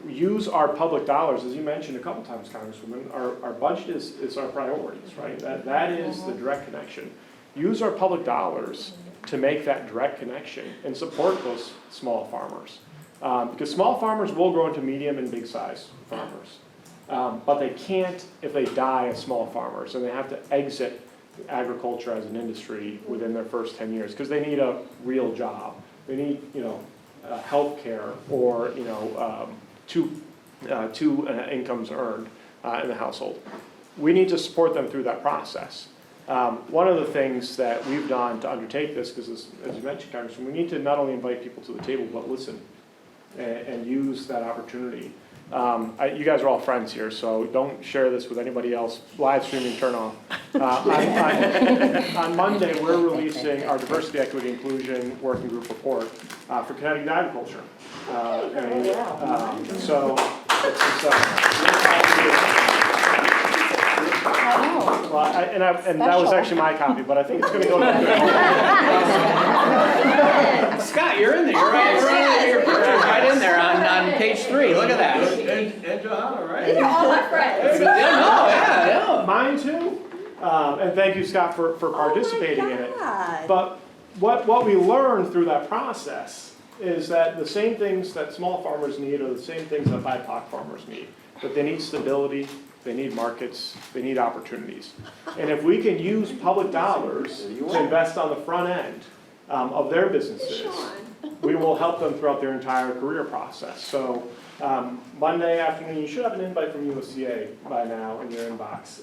Use our public dollars, as you mentioned a couple times, Congresswoman, our budget is our priorities, right? That is the direct connection. Use our public dollars to make that direct connection and support those small farmers. Because small farmers will grow into medium and big size farmers. But they can't if they die as small farmers, and they have to exit agriculture as an industry within their first 10 years because they need a real job. They need, health care or, two incomes earned in the household. We need to support them through that process. One of the things that we've done to undertake this, because as you mentioned, Congressman, we need to not only invite people to the table, but listen and use that opportunity. You guys are all friends here, so don't share this with anybody else. Live streaming, turn off. On Monday, we're releasing our Diversity, Equity, Inclusion Working Group report for Connecticut agriculture. So it's and that was actually my copy, but I think it's going to go to Scott, you're in there. You're right. Your picture's right in there on page 3. Look at that. And Jahana, right? You're all my friends. Yeah. Mine too. And thank you, Scott, for participating in it. But what we learned through that process is that the same things that small farmers need are the same things that BIPOC farmers need. But they need stability, they need markets, they need opportunities. And if we can use public dollars to invest on the front end of their businesses, we will help them throughout their entire career process. So Monday afternoon, you should have an invite from USDA by now in your inbox.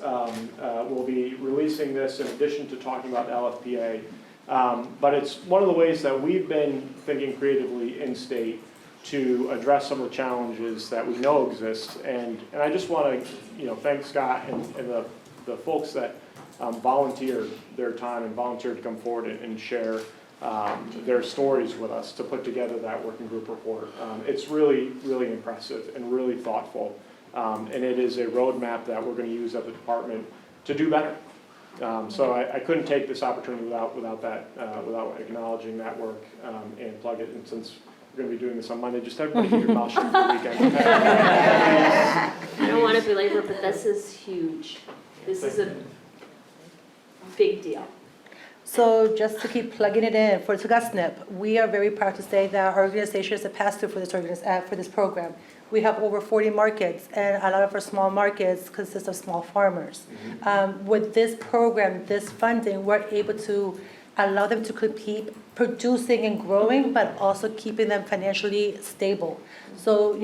We'll be releasing this in addition to talking about the LFPA. But it's one of the ways that we've been thinking creatively in state to address some of the challenges that we know exist. And I just want to, thank Scott and the folks that volunteered their time and volunteered to come forward and share their stories with us to put together that working group report. It's really, really impressive and really thoughtful. And it is a roadmap that we're going to use at the department to do better. So I couldn't take this opportunity without acknowledging that work and plug it. And since we're going to be doing this on Monday, just everybody keep your mouth shut for the weekend. I don't want to belabor, but this is huge. This is a big deal. So just to keep plugging it in, for TUGASNIP, we are very proud to say that our organization is a pass-through for this program. We have over 40 markets, and a lot of our small markets consist of small farmers. With this program, this funding, we're able to allow them to keep producing and growing, but also keeping them financially stable. So,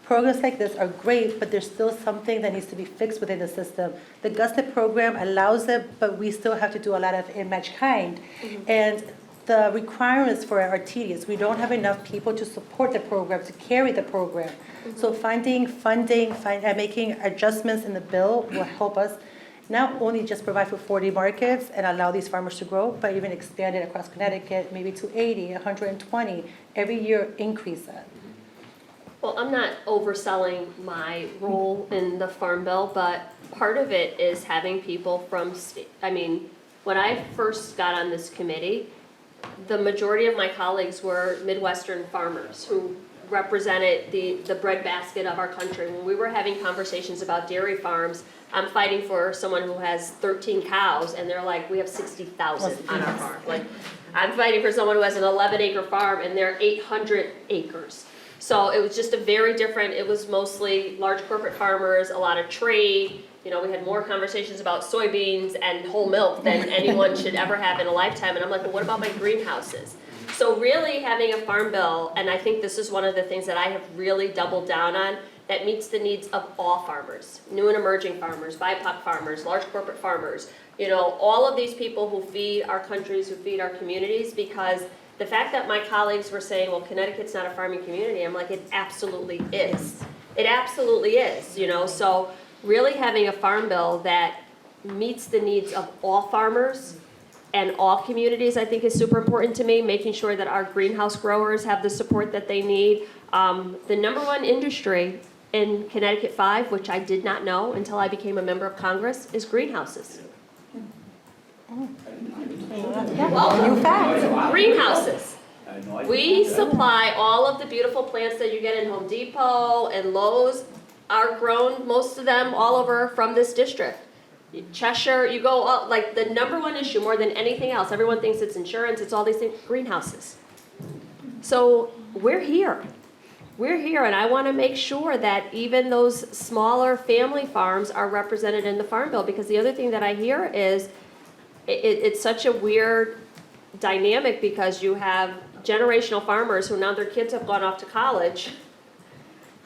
programs like this are great, but there's still something that needs to be fixed within the system. The GUSNIP program allows it, but we still have to do a lot of in-match kind. And the requirements for it are tedious. We don't have enough people to support the program, to carry the program. So finding funding and making adjustments in the bill will help us not only just provide for 40 markets and allow these farmers to grow, but even expand it across Connecticut, maybe to 80, 120, every year increase that. Well, I'm not overselling my role in the Farm Bill, but part of it is having people from state. I mean, when I first got on this committee, the majority of my colleagues were Midwestern farmers who represented the breadbasket of our country. When we were having conversations about dairy farms, I'm fighting for someone who has 13 cows, and they're like, we have 60,000 on our farm. Like, I'm fighting for someone who has an 11-acre farm, and they're 800 acres. So it was just a very different, it was mostly large corporate farmers, a lot of trade. We had more conversations about soybeans and whole milk than anyone should ever have in a lifetime. And I'm like, well, what about my greenhouses? So really having a farm bill, and I think this is one of the things that I have really doubled down on, that meets the needs of all farmers, new and emerging farmers, BIPOC farmers, large corporate farmers, all of these people who feed our countries, who feed our communities, because the fact that my colleagues were saying, well, Connecticut's not a farming community, I'm like, it absolutely is. It absolutely is, so really having a farm bill that meets the needs of all farmers and all communities, I think is super important to me, making sure that our greenhouse growers have the support that they need. The number one industry in Connecticut 5, which I did not know until I became a member of Congress, is greenhouses. New fact. Greenhouses. We supply all of the beautiful plants that you get in Home Depot and Lowe's are grown, most of them all over from this district. Cheshire, you go up, like the number one issue more than anything else, everyone thinks it's insurance, it's all these things, greenhouses. So we're here. We're here, and I want to make sure that even those smaller family farms are represented in the Farm Bill, because the other thing that I hear is it's such a weird dynamic, because you have generational farmers who now their kids have gone off to college,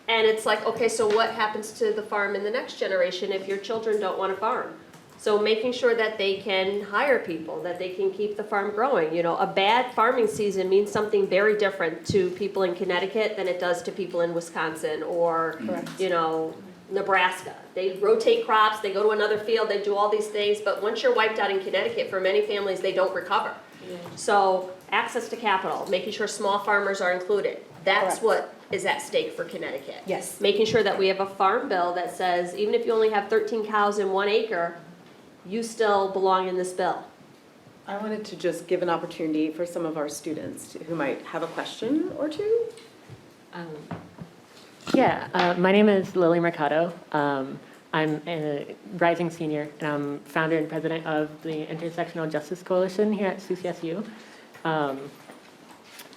and it's like, okay, so what happens to the farm in the next generation if your children don't want to farm? So making sure that they can hire people, that they can keep the farm growing. A bad farming season means something very different to people in Connecticut than it does to people in Wisconsin or, Nebraska. They rotate crops, they go to another field, they do all these things, but once you're wiped out in Connecticut, for many families, they don't recover. Yeah. So access to capital, making sure small farmers are included. That's correct. What is at stake for Connecticut. Yes. Making sure that we have a farm bill that says, even if you only have 13 cows in 1 acre, you still belong in this bill. I wanted to just give an opportunity for some of our students who might have a question or two. My name is Lily Mercado. I'm a rising senior, and I'm founder and president of the Intersectional Justice Coalition here at CCSU.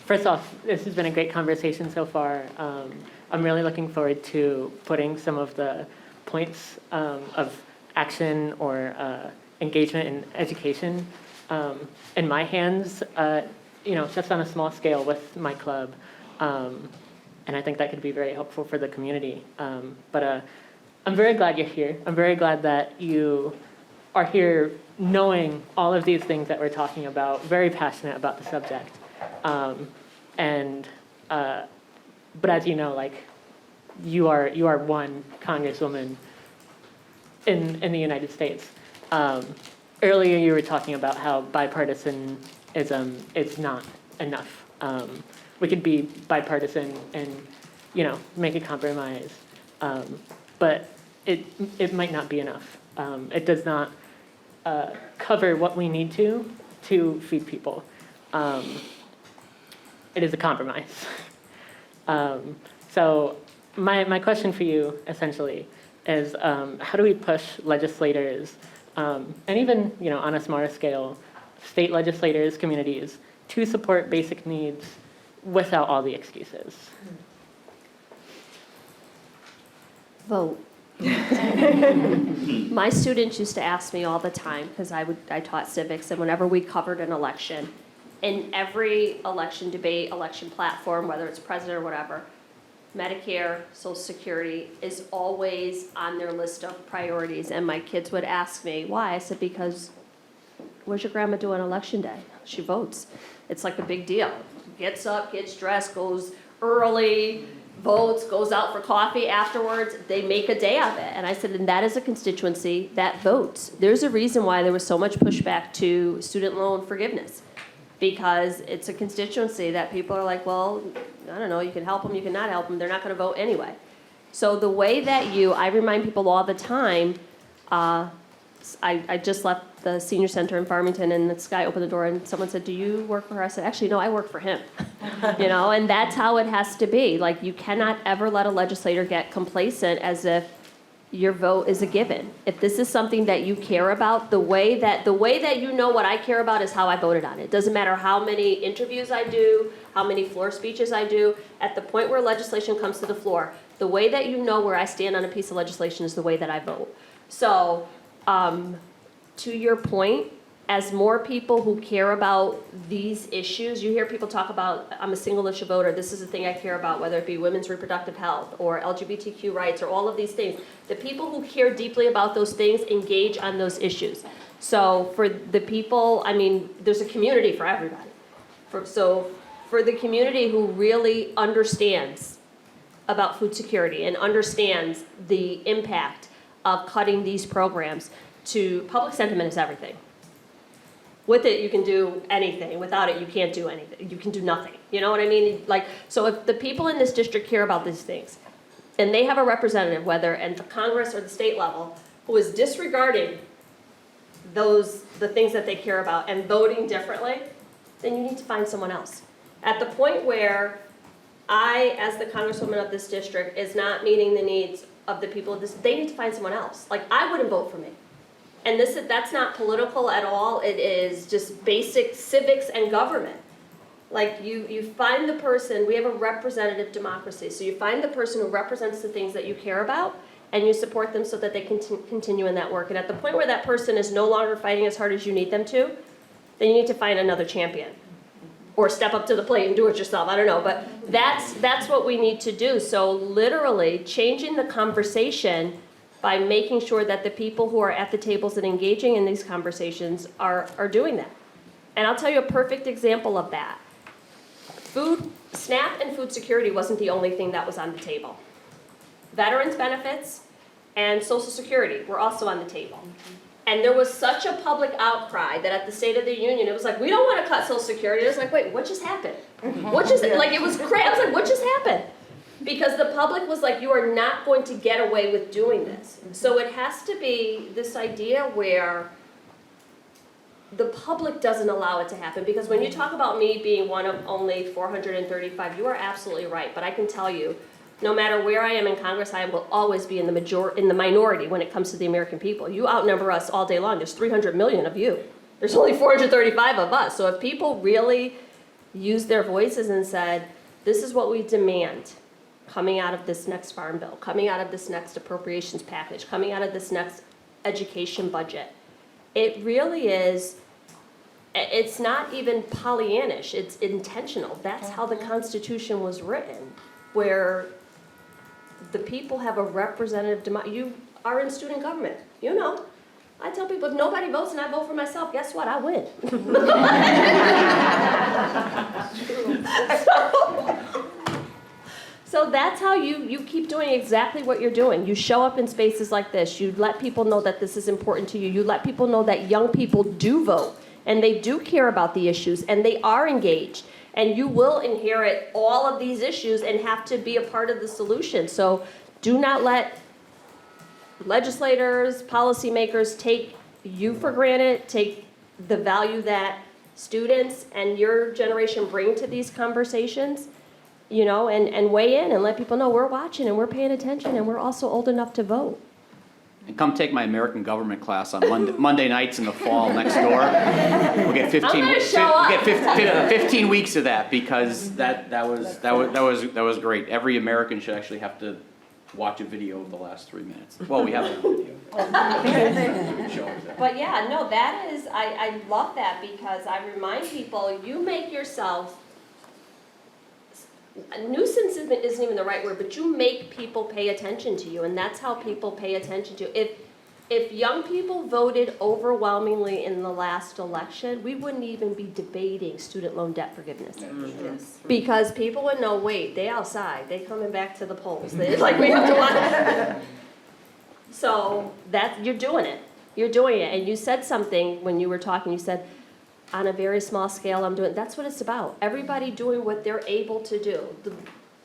First off, this has been a great conversation so far. I'm really looking forward to putting some of the points of action or engagement in education in my hands, just on a small scale with my club. And I think that could be very helpful for the community. But I'm very glad you're here. I'm very glad that you are here knowing all of these things that we're talking about, very passionate about the subject. But as you know, like, you are one Congresswoman in the United States. Earlier you were talking about how bipartisanism is not enough. We could be bipartisan and, make a compromise, but it might not be enough. It does not cover what we need to feed people. It is a compromise. So my question for you, essentially, is how do we push legislators, and even, on a smaller scale, state legislators, communities, to support basic needs without all the excuses? Vote. My students used to ask me all the time, because I taught civics, and whenever we covered an election, in every election debate, election platform, whether it's president or whatever, Medicare, Social Security is always on their list of priorities. And my kids would ask me, why? I said, because what's your grandma do on election day? She votes. It's like a big deal. Gets up, gets dressed, goes early, votes, goes out for coffee afterwards. They make a day of it. And I said, and that is a constituency that votes. There's a reason why there was so much pushback to student loan forgiveness, because it's a constituency that people are like, well, I don't know, you can help them, you can not help them, they're not going to vote anyway. So the way that I remind people all the time, I just left the senior center in Farmington, and this guy opened the door and someone said, do you work for her? I said, actually, no, I work for him. And that's how it has to be. Like, you cannot ever let a legislator get complacent as if your vote is a given. If this is something that you care about, the way that you know what I care about is how I voted on it. It doesn't matter how many interviews I do, how many floor speeches I do. At the point where legislation comes to the floor, the way that you know where I stand on a piece of legislation is the way that I vote. So, to your point, as more people who care about these issues, you hear people talk about, I'm a single issue voter, this is the thing I care about, whether it be women's reproductive health or LGBTQ rights or all of these things. The people who care deeply about those things engage on those issues. So for the people, there's a community for everybody. For the community who really understands about food security and understands the impact of cutting these programs, to public sentiment is everything. With it, you can do anything. Without it, you can't do anything. You can do nothing. You know what I mean? So if the people in this district care about these things, and they have a representative, whether at the Congress or the state level, who is disregarding the things that they care about and voting differently, then you need to find someone else. At the point where I, as the Congresswoman of this district, is not meeting the needs of the people of this, they need to find someone else. Like, I wouldn't vote for me. And that's not political at all. It is just basic civics and government. Like, you find the person, we have a representative democracy, so you find the person who represents the things that you care about, and you support them so that they can continue in that work. And at the point where that person is no longer fighting as hard as you need them to, then you need to find another champion. Or step up to the plate and do it yourself, I don't know. But that's what we need to do. So literally changing the conversation by making sure that the people who are at the tables and engaging in these conversations are doing that. And I'll tell you a perfect example of that. SNAP and food security wasn't the only thing that was on the table. Veterans benefits and Social Security were also on the table. And there was such a public outcry that at the State of the Union, it was like, we don't want to cut Social Security. It was like, wait, what just happened? What just, like, it was crazy. I was like, what just happened? Because the public was like, you are not going to get away with doing this. So it has to be this idea where the public doesn't allow it to happen. Because when you talk about me being one of only 435, you are absolutely right. But I can tell you, no matter where I am in Congress, I will always be in the minority when it comes to the American people. You outnumber us all day long. There's 300 million of you. There's only 435 of us. So if people really used their voices and said, this is what we demand coming out of this next farm bill, coming out of this next appropriations package, coming out of this next education budget, it really is, it's not even Pollyannish, it's intentional. That's how the Constitution was written, where the people have a representative, you are in student government, you know. I tell people, if nobody votes and I vote for myself, guess what? I win. So that's how you keep doing exactly what you're doing. You show up in spaces like this. You let people know that this is important to you. You let people know that young people do vote and they do care about the issues and they are engaged. And you will inherit all of these issues and have to be a part of the solution. So do not let legislators, policymakers take you for granted, take the value that students and your generation bring to these conversations, you know, and weigh in and let people know we're watching and we're paying attention and we're also old enough to vote. And come take my American government class on Monday nights in the fall next door. We'll get 15. I'm gonna show We'll up. get 15 weeks of that because that was great. Every American should actually have to watch a video of the last 3 minutes. Well, we have a video. But yeah, no, that is, I love that because I remind people, you make yourself, nuisance isn't even the right word, but you make people pay attention to you, and that's how people pay attention to you. If young people voted overwhelmingly in the last election, we wouldn't even be debating student loan debt forgiveness. Yes. Because people would know, wait, they outside, they coming back to the polls. They, like, we have to watch. So you're doing it. You're doing it. And you said something when you were talking, you said, on a very small scale, I'm doing, that's what it's about. Everybody doing what they're able to do.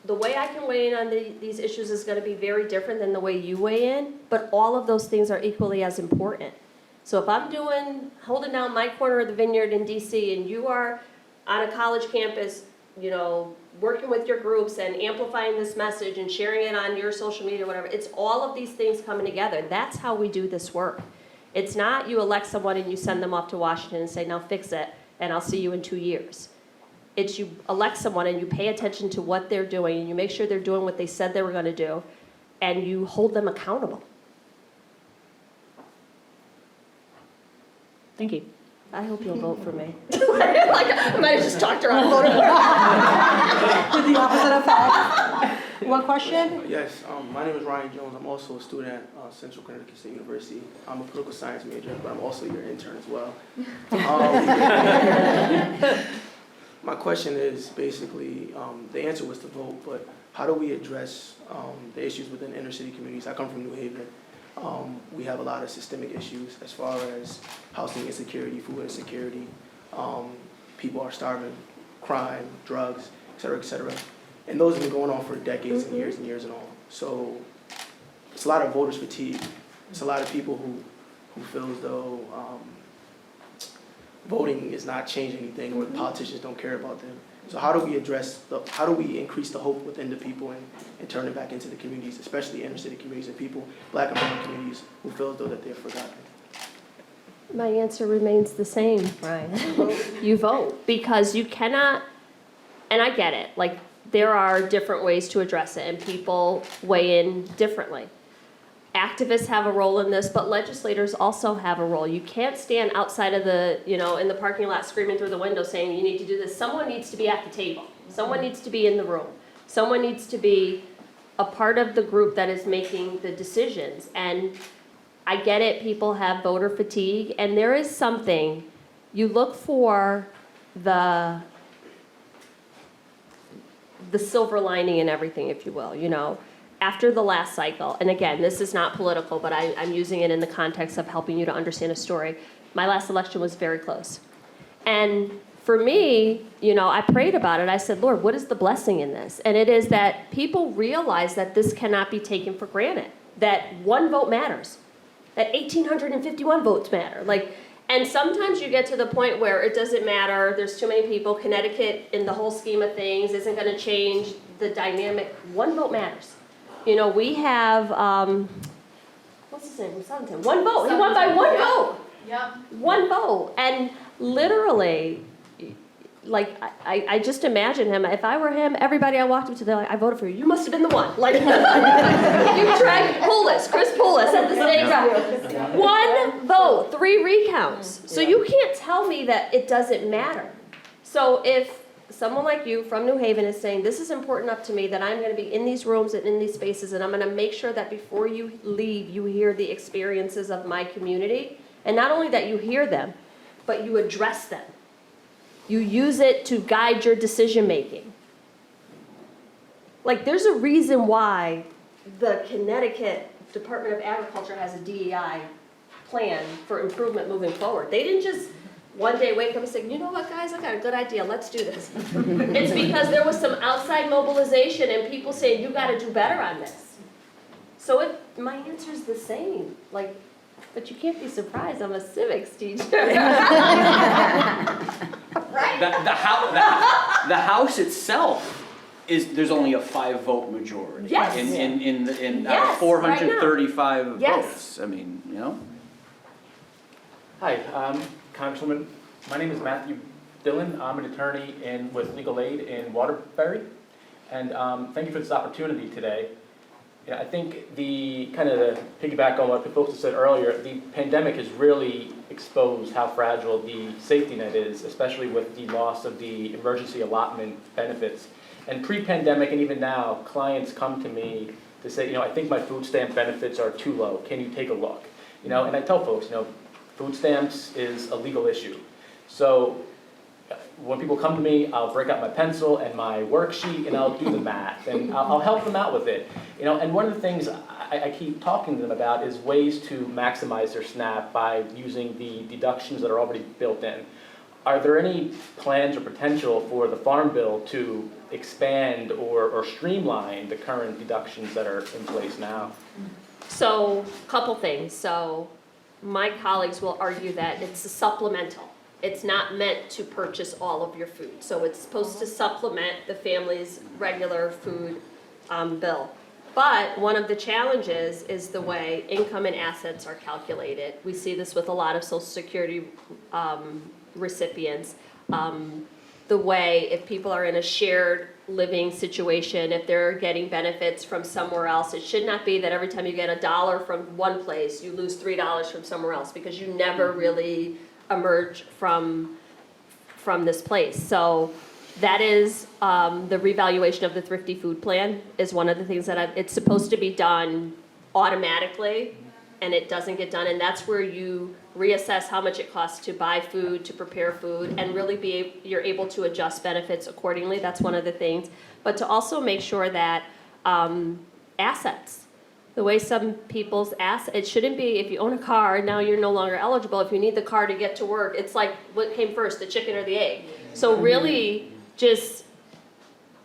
The way I can weigh in on these issues is gonna be very different than the way you weigh in, but all of those things are equally as important. So if I'm holding down my corner of the vineyard in DC and you are on a college campus, you know, working with your groups and amplifying this message and sharing it on your social media, whatever, it's all of these things coming together. That's how we do this work. It's not you elect someone and you send them off to Washington and say, now fix it, and I'll see you in 2 years. It's you elect someone and you pay attention to what they're doing and you make sure they're doing what they said they were going to do, and you hold them accountable. Thank you. I hope you'll vote for me. Like, I might have just talked her out of voting for me. With the opposite effect. One question? Yes, my name is Ryan Jones. I'm also a student at Central Connecticut State University. I'm a political science major, but I'm also your intern as well. My question is basically, the answer was to vote, but how do we address the issues within inner city communities? I come from New Haven. We have a lot of systemic issues as far as housing insecurity, food insecurity. People are starving, crime, drugs, et cetera, and those have been going on for decades and years and all. So it's a lot of voters fatigue. It's a lot of people who feel as though voting is not changing anything, or the politicians don't care about them. So how do we increase the hope within the people and turn it back into the communities, especially inner city communities and people, Black and brown communities, who feel as though that they're forgotten? My answer remains the same, Ryan. You vote, because you cannot, and I get it, like, there are different ways to address it, and people weigh in differently. Activists have a role in this, but legislators also have a role. You can't stand outside of in the parking lot screaming through the window saying you need to do this. Someone needs to be at the table. Someone needs to be in the room. Someone needs to be a part of the group that is making the decisions. And I get it, people have voter fatigue, and there is something, you look for the silver lining in everything, if you will, After the last cycle, and again, this is not political, but I'm using it in the context of helping you to understand a story. My last election was very close. And for me, I prayed about it. I said, Lord, what is the blessing in this? And it is that people realize that this cannot be taken for granted, that one vote matters, that 1,851 votes matter. And sometimes you get to the point where it doesn't matter, there's too many people, Connecticut, in the whole scheme of things, isn't gonna change the dynamic. One vote matters. We have, what's his name from Southington? One vote. He won by one vote. Yep. One vote. And literally, I just imagine him. If I were him, everybody I walked up to, they're like, I voted for you. You must have been the one. You tried Chris Poulos at the state rep. One vote, 3 recounts. So you can't tell me that it doesn't matter. So if someone like you from New Haven is saying, this is important enough to me that I'm gonna be in these rooms and in these spaces, and I'm gonna make sure that before you leave, you hear the experiences of my community. And not only that you hear them, but you address them. You use it to guide your decision-making. Like, there's a reason why the Connecticut Department of Agriculture has a DEI plan for improvement moving forward. They didn't just one day wake up and say, you know what, guys, I got a good idea, let's do this. It's because there was some outside mobilization and people saying, you gotta do better on this. So my answer's the same, like, but you can't be surprised, I'm a civics teacher. Right? The House itself there's only a 5-vote majority. Yes. In Yes, 435 right now. Yes. votes. I mean, you know. Hi, Congresswoman. My name is Matthew Dillon. I'm an attorney with Legal Aid in Waterbury. And thank you for this opportunity today. Yeah, I think to piggyback on what the folks have said earlier, the pandemic has really exposed how fragile the safety net is, especially with the loss of the emergency allotment benefits. And pre-pandemic and even now, clients come to me to say, I think my food stamp benefits are too low. Can you take a look? And I tell folks, food stamps is a legal issue. So when people come to me, I'll break out my pencil and my worksheet and I'll do the math and I'll help them out with it. And one of the things I keep talking to them about is ways to maximize their SNAP by using the deductions that are already built in. Are there any plans or potential for the Farm Bill to expand or streamline the current deductions that are in place now? So, couple things. So, my colleagues will argue that it's a supplemental. It's not meant to purchase all of your food. So it's supposed to supplement the family's regular food bill. But one of the challenges is the way income and assets are calculated. We see this with a lot of Social Security recipients. The way if people are in a shared living situation, if they're getting benefits from somewhere else, it should not be that every time you get $1 from one place, you lose $3 from somewhere else, because you never really emerge from this place. So that is the revaluation of the Thrifty Food Plan is one of the things that it's supposed to be done automatically, and it doesn't get done, and that's where you reassess how much it costs to buy food, to prepare food, and really you're able to adjust benefits accordingly. That's one of the things. But to also make sure that assets, the way some people's assets, it shouldn't be if you own a car, now you're no longer eligible. If you need the car to get to work, it's like what came first, the chicken or the egg? So really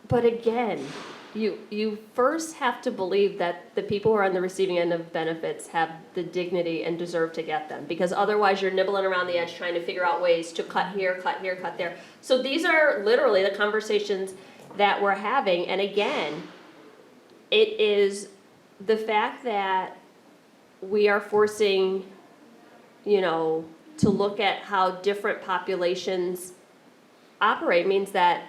but again, you first have to believe that the people who are on the receiving end of benefits have the dignity and deserve to get them, because otherwise you're nibbling around the edge trying to figure out ways to cut here, cut there. So these are literally the conversations that we're having, and again, it is the fact that we are forcing, to look at how different populations operate means that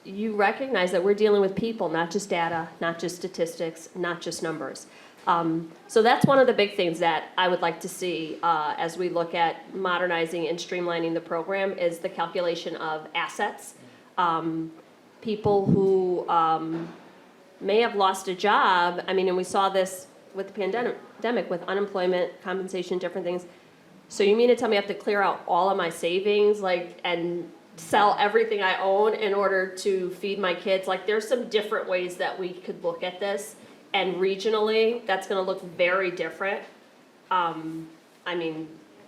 you recognize that we're dealing with people, not just data, not just statistics, not just numbers. So that's one of the big things that I would like to see as we look at modernizing and streamlining the program is the calculation of assets. People who may have lost a job, and we saw this with the pandemic, with unemployment, compensation, different things. So you mean to tell me I have to clear out all of my savings, and sell everything I own in order to feed my kids? There's some different ways that we could look at this, and regionally, that's gonna look very different. In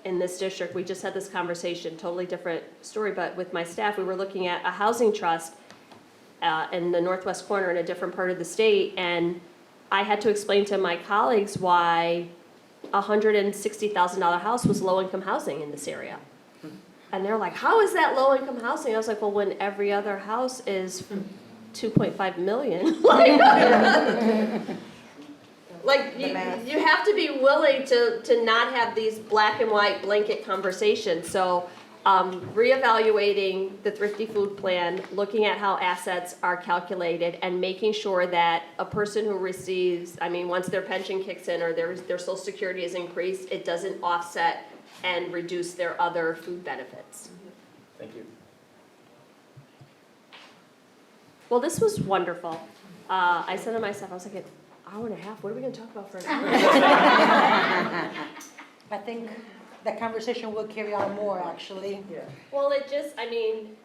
this district, we just had this conversation, totally different story, but with my staff, we were looking at a housing trust in the northwest corner in a different part of the state, and I had to explain to my colleagues why a $160,000 house was low-income housing in this area. And they're like, how is that low-income housing? I was like, well, when every other house is 2.5 million. You have to be willing to not have these black and white blanket conversations. So reevaluating the Thrifty Food Plan, looking at how assets are calculated, and making sure that a person who receives, once their pension kicks in or their Social Security is increased, it doesn't offset and reduce their other food benefits. Thank you. Well, this was wonderful. I said to myself, I was like, an hour and a half, what are we gonna talk about for an hour? I think that conversation will carry on more, actually. Well, it just, I mean,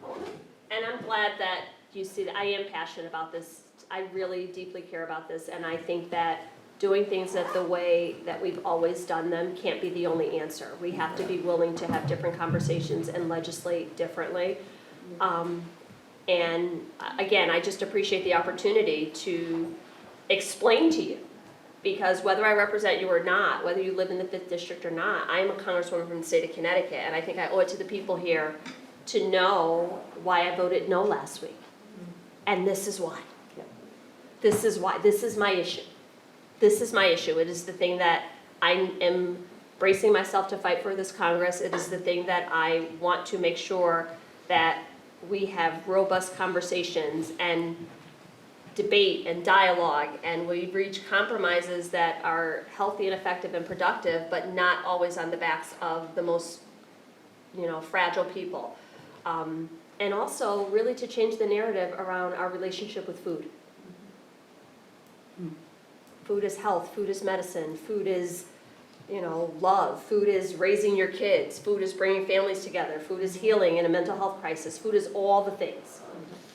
and I'm glad that you see that I am passionate about this. I really deeply care about this, and I think that doing things that the way that we've always done them can't be the only answer. We have to be willing to have different conversations and legislate differently. And again, I just appreciate the opportunity to explain to you, because whether I represent you or not, whether you live in the 5th District or not, I am a congresswoman from the state of Connecticut, and I think I owe it to the people here to know why I voted no last week. And this is why. This is why. This is my issue. This is my issue. It is the thing that I am bracing myself to fight for this Congress. It is the thing that I want to make sure that we have robust conversations and debate and dialogue, and we reach compromises that are healthy and effective and productive, but not always on the backs of the most, fragile people. And also really to change the narrative around our relationship with food. Food is health, food is medicine, food is, love, food is raising your kids, food is bringing families together, food is healing in a mental health crisis, food is all the things.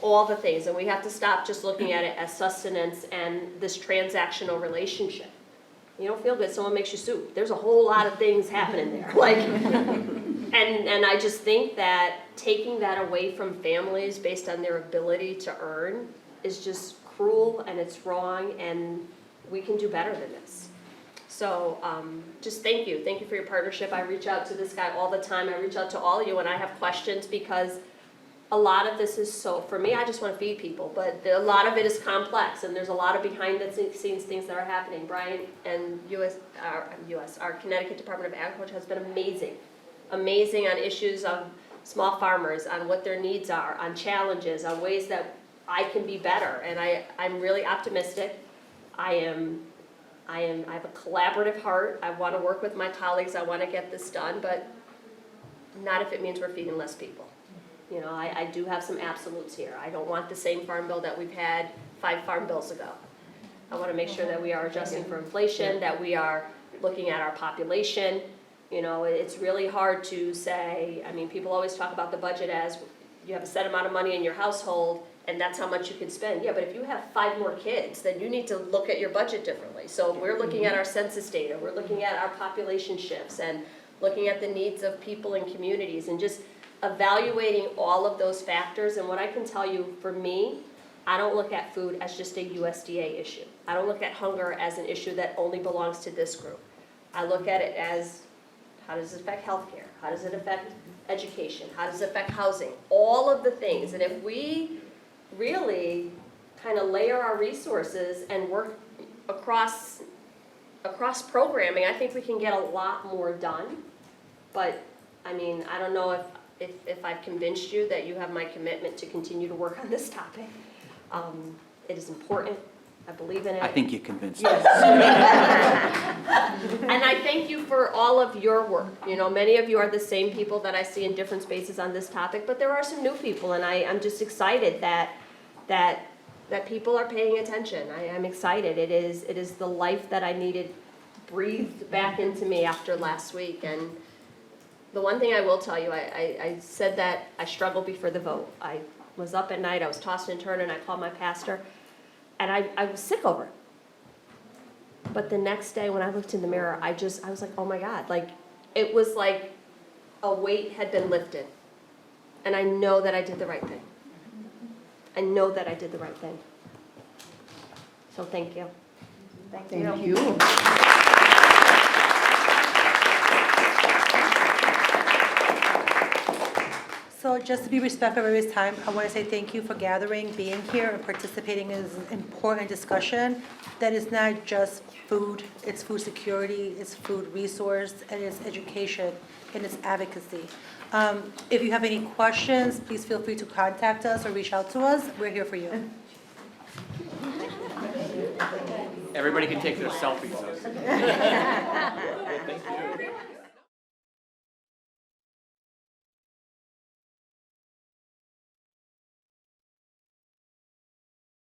All the things, and we have to stop just looking at it as sustenance and this transactional relationship. You don't feel good, someone makes you soup. There's a whole lot of things happening there. And I just think that taking that away from families based on their ability to earn is just cruel and it's wrong, and we can do better than this. So just thank you. Thank you for your partnership. I reach out to this guy all the time. I reach out to all of you when I have questions, because a lot of this is for me, I just want to feed people, but a lot of it is complex, and there's a lot of behind the scenes things that are happening. Brian and our Connecticut Department of Agriculture has been amazing on issues of small farmers, on what their needs are, on challenges, on ways that I can be better, and I'm really optimistic. I have a collaborative heart. I want to work with my colleagues. I want to get this done, but not if it means we're feeding less people. I do have some absolutes here. I don't want the same farm bill that we've had 5 farm bills ago. I want to make sure that we are adjusting for inflation, that we are looking at our population. It's really hard to say, people always talk about the budget as you have a set amount of money in your household and that's how much you can spend. Yeah, but if you have 5 more kids, then you need to look at your budget differently. So we're looking at our census data, we're looking at our population shifts and looking at the needs of people and communities and just evaluating all of those factors. And what I can tell you, for me, I don't look at food as just a USDA issue. I don't look at hunger as an issue that only belongs to this group. I look at it as, how does it affect healthcare? How does it affect education? How does it affect housing? All of the things. And if we really kind of layer our resources and work across programming, I think we can get a lot more done. But I don't know if I've convinced you that you have my commitment to continue to work on this topic. It is important. I believe in it. I think you convinced us. And I thank you for all of your work. Many of you are the same people that I see in different spaces on this topic, but there are some new people, and I'm just excited that people are paying attention. I'm excited. It is the life that I needed breathed back into me after last week. And the one thing I will tell you, I said that I struggled before the vote. I was up at night, I was tossing and turning, I called my pastor, and I was sick over it. But the next day when I looked in the mirror, I was like, oh my God, it was like a weight had been lifted. And I know that I did the right thing. I know that I did the right thing. So thank you. Thank you. So just to be respectful of everybody's time, I want to say thank you for gathering, being here, and participating in this important discussion that is not just food, it's food security, it's food resource, and it's education, and it's advocacy. If you have any questions, please feel free to contact us or reach out to us. We're here for you. Everybody can take their selfies. Thank you.